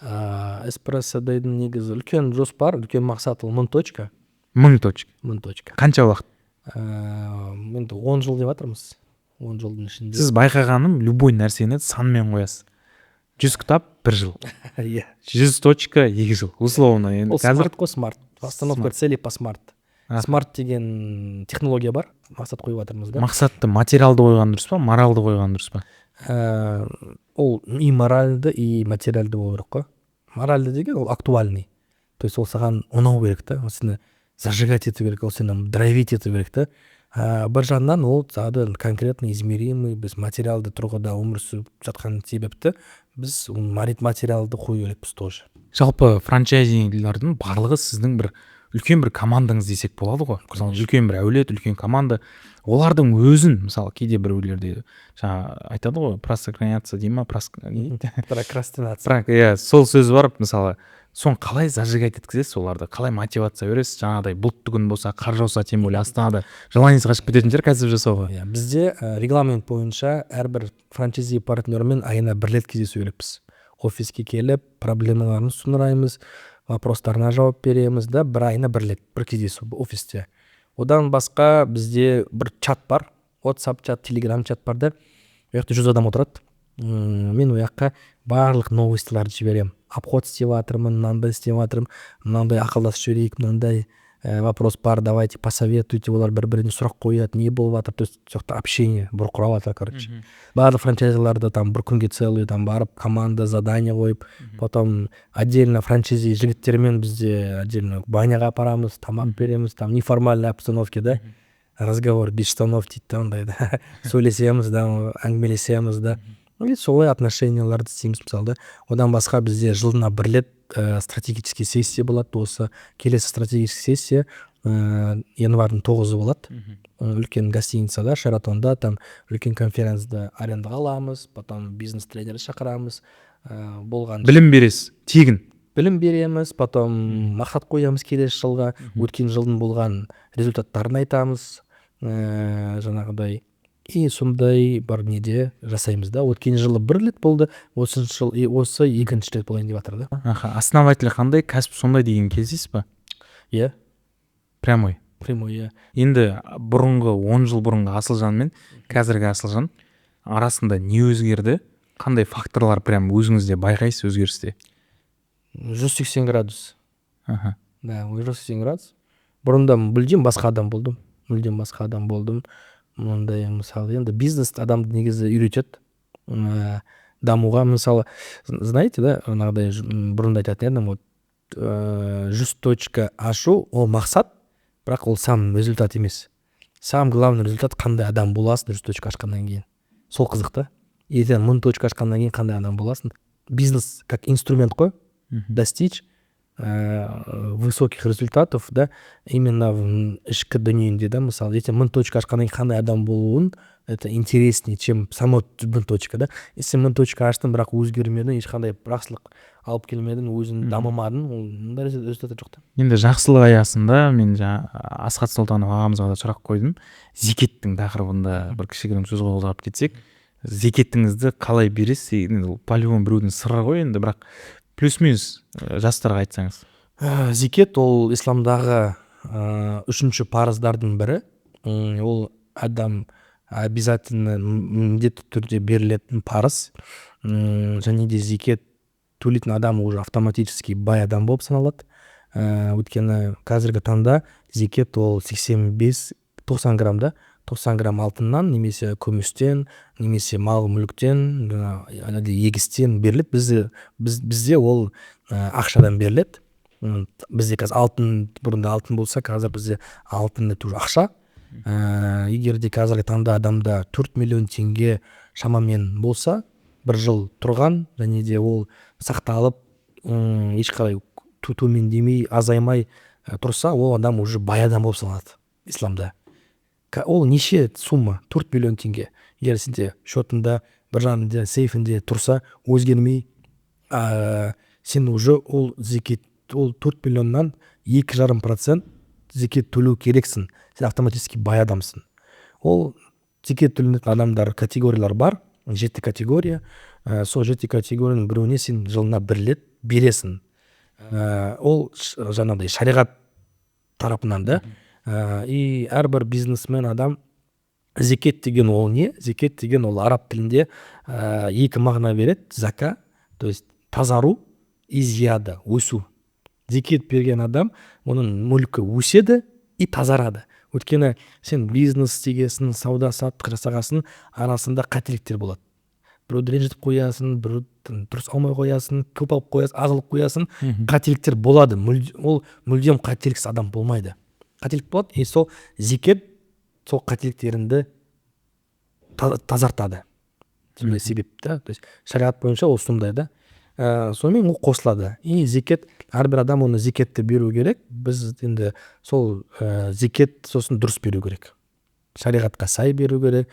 Эспрессо дейдің негізі үлкен жоспар, үлкен мақсат, ол 1000 точка. 1000 точка. 1000 точка. Қанша уақыт? Енді 10 жыл деп жатырмыз. 10 жылдың ішінде. Сіз байқағаным, любой нәрсені санмен қоясыз. 100 кітап 1 жыл. 100 точка 2 жыл. Условно. Ол смарт қой, смарт. Постановка целей по смарт. Смарт деген технология бар. Мақсат қойып жатырмыз да. Мақсатты материалды қойған дұрыс па, моралды қойған дұрыс па? Ол и моральды, и материалды болу керек қой. Моральды деген ол актуальный. То есть ол саған ұнау керек та, сені зажигать ету керек, ол сені драйвить ету керек та. Бір жағынан ол саған конкретно измеримый, біз материалды тұрғыда өмір сүріп жатқан себепті біз материалды қою керекпіз тоже. Жалпы франчайзингілердің барлығы сіздің бір үлкен бір командаңыз десек болады ғой. Мысалы үлкен бір әулет, үлкен команда. Олардың өзін, мысалы кейде біреулерде жаңа айтады ғой, прокрастинация дей ма, прокрастинация. Сол сөз бар, мысалы соны қалай зажигать еткізесіз оларды, қалай мотивация бересіз? Жаңағыдай бұлтты күн болса, қар жауса, тем более Астанада желаниесі қашып кететін шығар кәсіп жасауға. Бізде регламент бойынша әрбір франчайзи партнермен айына 1 рет кездесу керекпіз. Офиске келіп, проблемаларын түсіндіраймыз, вопростарына жауап береміз да, бір айына 1 рет бір кездесу офисте. Одан басқа бізде бір чат бар, WhatsApp чат, Telegram чат бар да. Ол жақта 100 адам отырады. Мен ол жаққа барлық новостиларды жіберемін. Обход істеп жатырмын, мынандай істеп жатырмын, мынандай ақылдасып жіберейік, мынандай вопрос бар, давайте посоветуйте, олар бір-біріне сұрақ қояды, не болып жатыр, то есть жақта общение бұрқырап жатыр, короче. Барлық франчайзиларда там бір күнге целый там барып команда задание қойып, потом отдельно франчайзи жігіттермен бізде отдельно баняға апарамыз, тамақ береміз, там неформальной обстановке, да, разговор без штанов дейді, ондай да, сөйлесеміз да, әңгімелесеміз да. Солай отношенияларды істейміз мысалы да. Одан басқа бізде жылына 1 рет стратегический сессия болады. Осы келесі стратегический сессия январдың 9-ы болады. Үлкен гостиницада, Шератонда, там үлкен конференцияда арендаға аламыз, потом бизнес тренер шақырамыз. Білім бересіз, тегін. Білім береміз, потом мақсат қоямыз келесі жылға, өткен жылдың болған результаттарын айтамыз. Жаңағыдай и сондай бар неде жасаймыз да. Өткен жылы 1 рет болды, осы 2-ші рет болайын деп жатыр да. Основатель қандай, кәсіп сондай деген келесіз ба? Прямой. Енді бұрынғы 10 жыл бұрынғы Асылжан мен қазіргі Асылжан арасында не өзгерді? Қандай факторлар прям өзіңізде байқайсыз өзгерісте? 180 градус. Да, 180 градус. Бұрында мүлдем басқа адам болдым. Мындай мысалы енді бизнес адамды негізі үйретеді дамуға. Мысалы, знаете, да, мынандай бұрында айтатын едім, 100 точка ашу ол мақсат, бірақ ол сам результат емес. Сам главный результат қандай адам боласың 100 точка ашқаннан кейін. Сол қызықты. Ертең 1000 точка ашқаннан кейін қандай адам боласың. Бизнес как инструмент қой, достичь высоких результатов, да, именно в ішкі дүниеңде, да, мысалы, ертең 1000 точка ашқаннан кейін қандай адам болуын, это интереснее, чем само 1000 точка, да. Если 1000 точка аштың, бірақ өзгермедің, ешқандай жақсылық алып келмедің, өзің дамымадың, ондай результат жоқ та. Енді жақсылық аясында мен Асхат Сұлтанов ағамызға да сұрақ қойдым. Зекеттің тақырыбында бір кішігірім сөз қозғап кетсек, зекетіңізді қалай бересіз? По-любому біреудің сыры ғой енді, бірақ плюс-минус жастарға айтсаңыз. Зекет ол исламдағы үшінші парыздардың бірі. Ол адам обязательно міндетті түрде берілетін парыз. Және де зекет төлейтін адам уже автоматически бай адам болып саналады. Өйткені қазіргі таңда зекет ол 85-90 граммда 90 грамм алтыннан немесе күмістен немесе мал мүліктен егістен беріледі. Бізде ол ақшадан беріледі. Бізде қазір алтын, бұрында алтын болса, қазір бізде алтынды тоже ақша. Егер де қазіргі таңда адамда 4 миллион теңге шамамен болса, бір жыл тұрған, және де ол сақталып, ешқалай төмендемей, азаймай тұрса, ол адам уже бай адам болып саналады исламда. Ол неше сумма? 4 миллион теңге. Егер сенде шотында, бір жағында сейфінде тұрса, өзгермей, сен уже ол зекет, ол 4 миллионнан 2,5% зекет төлеу керексің. Сен автоматически бай адамсың. Ол зекет төленетін адамдар категориялар бар, 7 категория. Сол 7 категорияның біреуіне сен жылына 1 рет бересің. Ол жаңағыдай шариғат тарапынан да. И әрбір бизнесмен адам, зекет деген ол не? Зекет деген ол араб тілінде екі мағына береді. Зака, то есть тазару, и зияда, өсу. Зекет берген адам, оның мүлкі өседі и тазарады. Өйткені сен бизнес істегесің, сауда саттық жасағасын, арасында қателіктер болады. Біреуді ренжітіп қоясың, біреуді дұрыс алмай қоясың, көп алып қоясың, аз алып қоясың, қателіктер болады. Ол мүлдем қателіксіз адам болмайды. Қателік болады, и сол зекет сол қателіктерінді тазартады. Сондай себеп та, то есть шариғат бойынша ол сондай да. Сонымен ол қосылады. И зекет, әрбір адам оны зекетті беру керек. Біз енді сол зекет сосын дұрыс беру керек. Шариғатқа сай беру керек,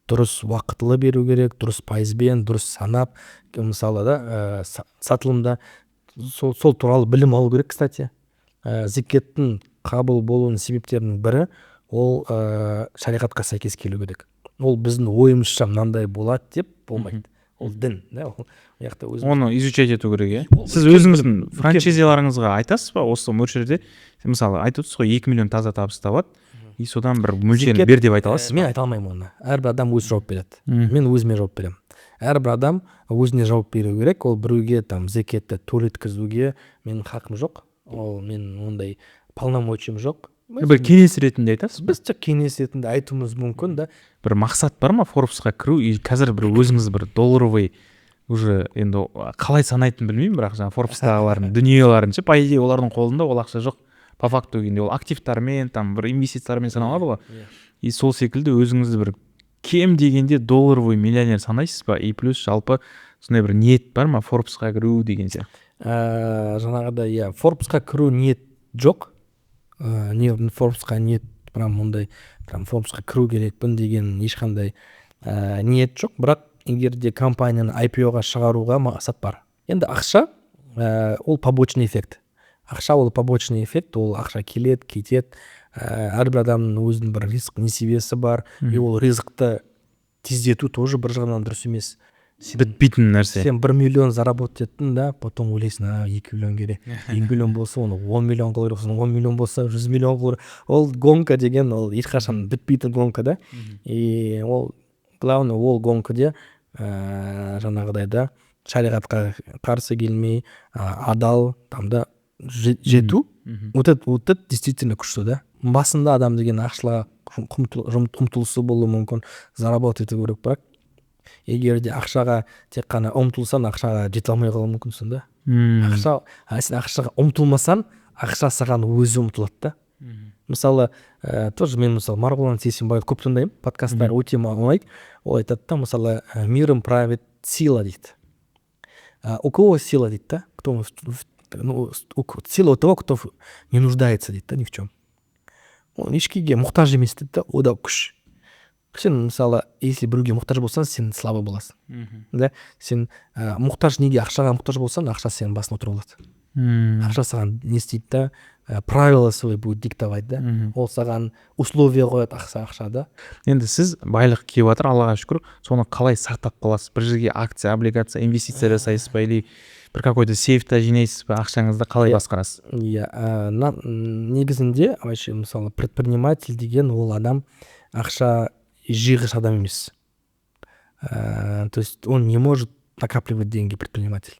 дұрыс уақытылы беру керек, дұрыс пайызбен, дұрыс санап, мысалы да сатылымда сол туралы білім алу керек, кстати. Зекеттің қабыл болуының себептерінің бірі ол шариғатқа сәйкес келу керек. Ол біздің ойымызша мынандай болады деп болмайды. Ол дін, да, оны изучать ету керек, иә. Сіз өзіңіздің франчайзиларыңызға айтасыз ба осы мөлшерде? Мысалы айтып отырсыз ғой 2 миллион таза табыс табады, и содан бір мөлшерін бер деп айта аласыз ба? Мен айта алмаймын оны. Әрбір адам өз жауап береді. Мен өзіме жауап беремін. Әрбір адам өзіне жауап беру керек. Ол біреуге зекетті төлеткізуге менің хақым жоқ. Ол мен ондай полномочиям жоқ. Бір кеңес ретінде айтасыз ба? Біз тек кеңес ретінде айтуымыз мүмкін да. Бір мақсат бар ма Forbes-қа кіру? Қазір бір өзіңіз бір долларовый уже енді қалай санайтын білмеймін, бірақ жаңа Forbes-тағылардың дүниелерінше, по идее олардың қолында ол ақша жоқ. По факту енді ол активтармен, бір инвестициялармен саналады ғой. И сол секілді өзіңізді бір кем дегенде долларовый миллионер санайсыз ба? И плюс жалпы сондай бір ниет бар ма Forbes-қа кіру деген сияқты? Жаңағыдай, Forbes-қа кіру ниет жоқ. Forbes-қа ниет, прям ондай Forbes-қа кіру керекпін деген ешқандай ниет жоқ. Бірақ егер де компанияны IPO-ға шығаруға мақсат бар. Енді ақша ол побочный эффект. Ақша ол побочный эффект, ол ақша келеді, кетеді. Әрбір адамның өзінің бір ризық несібесі бар, и ол ризықты тездету тоже бір жағынан дұрыс емес. Бітпейтін нәрсе. Сен 1 миллион заработать еттің да, потом ойлайсың, 2 миллион керек. 2 миллион болса, оны 10 миллион қылыр, 10 миллион болса, 100 миллион қылыр. Ол гонка деген, ол ешқашан бітпейтін гонка да. И ол, главное, ол гонкаде жаңағыдай да, шариғатқа қарсы келмей, адал, тамда жету, вот это действительно күшті да. Басында адам деген ақшыға ұмтылысы болуы мүмкін, заработать ету керек, бірақ егер де ақшаға тек қана ұмтылсаң, ақшаға жете алмай қалуы мүмкінсің да. Сен ақшаға ұмтылмасаң, ақша саған өзі ұмтылады да. Мысалы, тоже мен мысалы Марғұлан Сейсенбаев көп тыңдаймын, подкасттар өте ұнайды. Ол айтады да, мысалы, миром правит сила дейді. У кого сила дейді да? Сила у того, кто не нуждается дейді да, ни в чем. Ол ешкімге мұқтаж емес дейді да, о да күш. Сен мысалы, если біреуге мұқтаж болсаң, сен слабы боласың. Да? Сен мұқтаж неге ақшаға мұқтаж болсаң, ақша сенің басына отырып алады. Ақша саған не істейді да, правила свои будет диктовать, да. Ол саған условия қояды ақшада. Енді сіз байлық келіп жатыр, Аллаға шүкір, соны қалай сақтап қаласыз? Бір жерге акция, облигация, инвестиция жасайсыз ба, или бір какой-то сейфта жинайсыз ба, ақшаңызды қалай басқарасыз? Негізінде вообще мысалы предприниматель деген ол адам ақша жиғыш адам емес. То есть он не может накапливать деньги, предприниматель.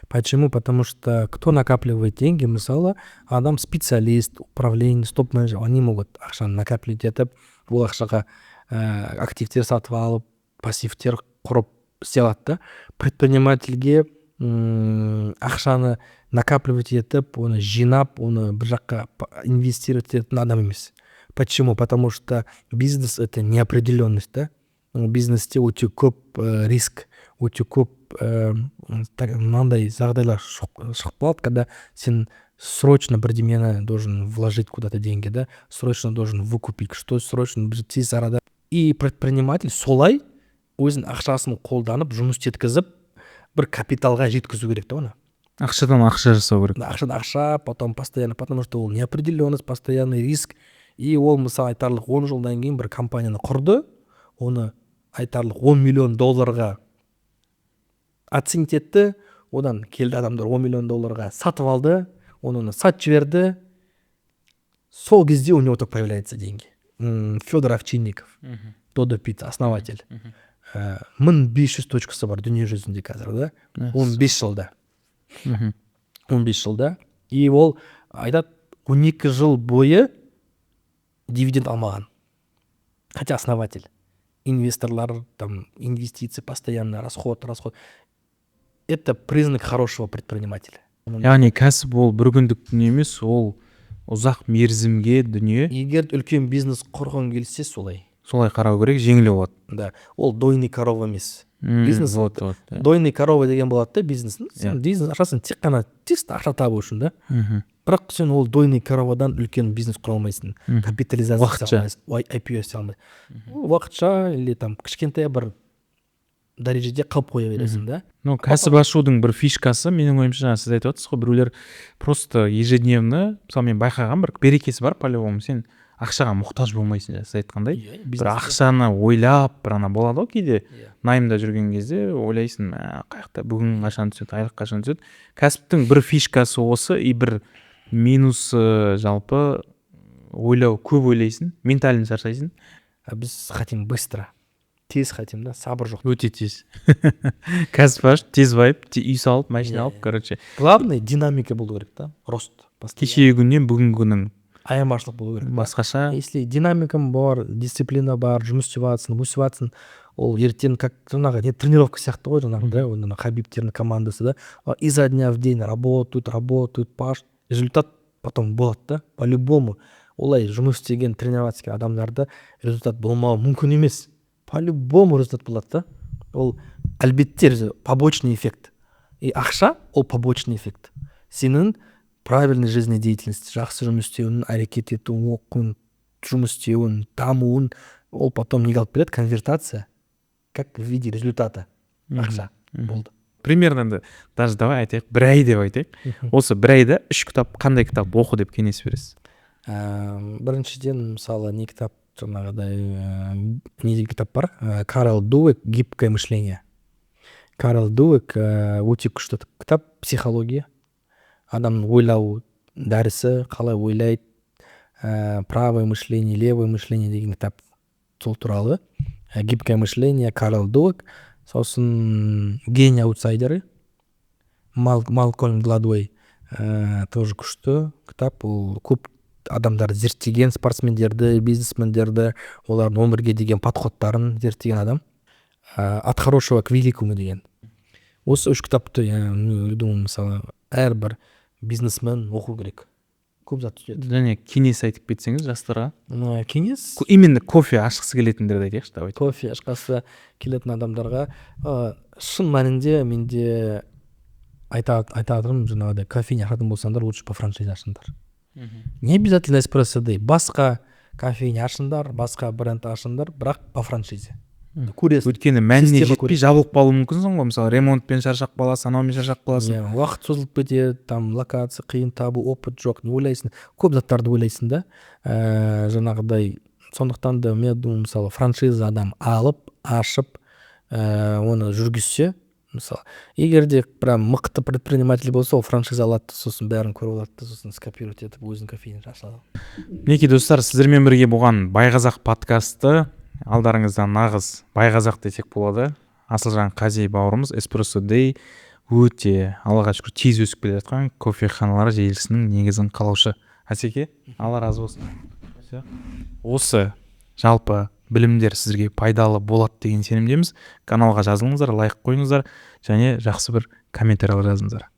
Почему? Потому что кто накапливает деньги, мысалы адам специалист, управленец, топ-менеджер, они могут ақшаны накапливать етіп, ол ақшаға активтер сатып алып, пассивтер құрып істей алады да. Предпринимательге ақшаны накапливать етіп, оны жинап, оны бір жаққа инвестировать ететін адам емес. Почему? Потому что бизнес это неопределенность, да. Бизнесте өте көп риск, өте көп мынандай жағдайлар шығып қалады, когда сен срочно бірдемені должен вложить куда-то деньги, да, срочно должен выкупить, что срочно тез арада. И предприниматель солай өзінің ақшасын қолданып, жұмыс еткізіп, бір капиталға жеткізу керек та оны. Ақшадан ақша жасау керек. Ақшадан ақша, потом постоянно, потому что ол неопределенность, постоянный риск. И ол мысалы айтарлық 10 жылдан кейін бір компанияны құрды, оны айтарлық 10 миллион долларға оценить етті, одан келді адамдар 10 миллион долларға сатып алды, оны сатып жіберді, сол кезде у него только появляются деньги. Федор Овчинников, Додо Пицца, основатель. 1500 точкасы бар дүние жүзінде қазір, да? 15 жылда. 15 жылда. И ол айтады, 12 жыл бойы дивиденд алмаған. Хотя основатель. Инвесторлар, там, инвестиции, постоянно расход. Это признак хорошего предпринимателя. Яғни кәсіп ол бір күндік дүние емес, ол ұзақ мерзімге дүние. Егер үлкен бизнес құрғың келсе, солай қарау керек, жеңіл болады. Да, ол дойный корова емес. Бизнес дойный корова деген болады да, бизнес ақшасын тек қана чисто ақша табу үшін, да. Бірақ сен ол дойный коровадан үлкен бизнес құра алмайсың. Капитализация IPO істей алмайсың. Уақытша или там кішкентай бір дәрежеде қалып қоя бересің, да. Кәсіп ашудың бір фишкасы, менің ойымша, сіз айтып отырсыз ғой, біреулер просто ежедневно, мысалы мен байқаған бір берекесі бар, по-любому сен ақшаға мұқтаж болмайсың, сіз айтқандай. Бір ақшаны ойлап, бір ана болады ғой кейде, найымда жүрген кезде ойлайсың, қаяқта бүгін қашан түседі, айлық қашан түседі. Кәсіптің бір фишкасы осы, и бір минусы жалпы ойлау, көп ойлайсың, ментально шаршайсың. Біз хотим быстро. Тез хотим, да, сабыр жоқ. Өте тез. Кәсіп ашып, тез байып, үй салып, машина алып, короче. Главное динамика болу керек, да, рост. Кешегі күннен бүгінгі күннің аямашылық болу керек. Басқаша. Если динамикам бар, дисциплина бар, жұмыс істеп жатсың, ол ертең как жаңағы не тренировка сияқты ғой, жаңағы, да, оны Хабибтердің командасы, да, изо дня в день работают, результат потом болады, да, по-любому. Олай жұмыс істеген тренироваться адамдарда результат болмауы мүмкін емес. По-любому результат болады, да. Ол әлбетте побочный эффект. И ақша ол побочный эффект. Сенің правильный жизнедеятельность, жақсы жұмыс істеуін, әрекет етуін, оқуын, жұмыс істеуін, дамуын, ол потом неге алып келеді? Конвертация, как в виде результата ақша болды. Примерно даже давай айтайық, бір ай деп айтайық. Осы бір айда 3 кітап, қандай кітап оқы деп кеңес бересіз? Біріншіден, мысалы, не кітап, жаңағыдай, не деген кітап бар? Карл Дуэк «Гибкое мышление». Карл Дуэк өте күшті кітап, психология. Адамның ойлау дәрісі, қалай ойлайды, правое мышление, левое мышление деген кітап сол туралы. Гибкое мышление, Карл Дуэк. Сосын гений аутсайдеры, Малкольм Гладуэй, тоже күшті кітап. Ол көп адамдарды зерттеген, спортсмендерді, бизнесмендерді, олардың өмірге деген подходтарын зерттеген адам. От хорошего к великому деген. Осы 3 кітапты, я думаю, мысалы, әрбір бизнесмен оқу керек. Көп зат түседі. Және кеңес айтып кетсеңіз жастарға. Кеңес? Именно кофе ашқысы келетіндерді айтайықшы, давай. Кофе ашқысы келетін адамдарға шын мәнінде менде айтатырым, жаңағыдай кофейня ашатын болсаңдар, лучше по франшизе ашыңдар. Не обязательно эспрессо дей, басқа кофейня ашыңдар, басқа бренд ашыңдар, бірақ по франшизе. көресің. өйткені мәніне Система жетпей жабылып қалуы мүмкінсің ғой. Мысалы ремонтпен шаршап қаласың, анаумен шаршап қаласың. Иә, уақыт созылып кетеді, там локация қиын табу, опыт жоқ, не ойлайсың, көп заттарды ойлайсың да. Жаңағыдай, сондықтан да мен думаю, мысалы франшиза адам алып, ашып, оны жүргізсе, мысалы, егер де прям мықты предприниматель болса, ол франшиза алады да, сосын бәрін көріп алады да, сосын скопировать етіп өзінің кофейнін ашады. Мінекей достар, сіздермен бірге болған Байғазақ подкасты, алдарыңызда нағыз Байғазақ десек болады. Асылжан Қази бауырымыз Espresso Day өте аллаға шүкір тез өсіп келе жатқан кофеханалар желісінің негізін қалаушы. Асеке, алла разы болсын. Осы жалпы білімдер сіздерге пайдалы болады деген сенімдеміз. Каналға жазылыңыздар, лайк қойыңыздар және жақсы бір комментариялар жазыңыздар.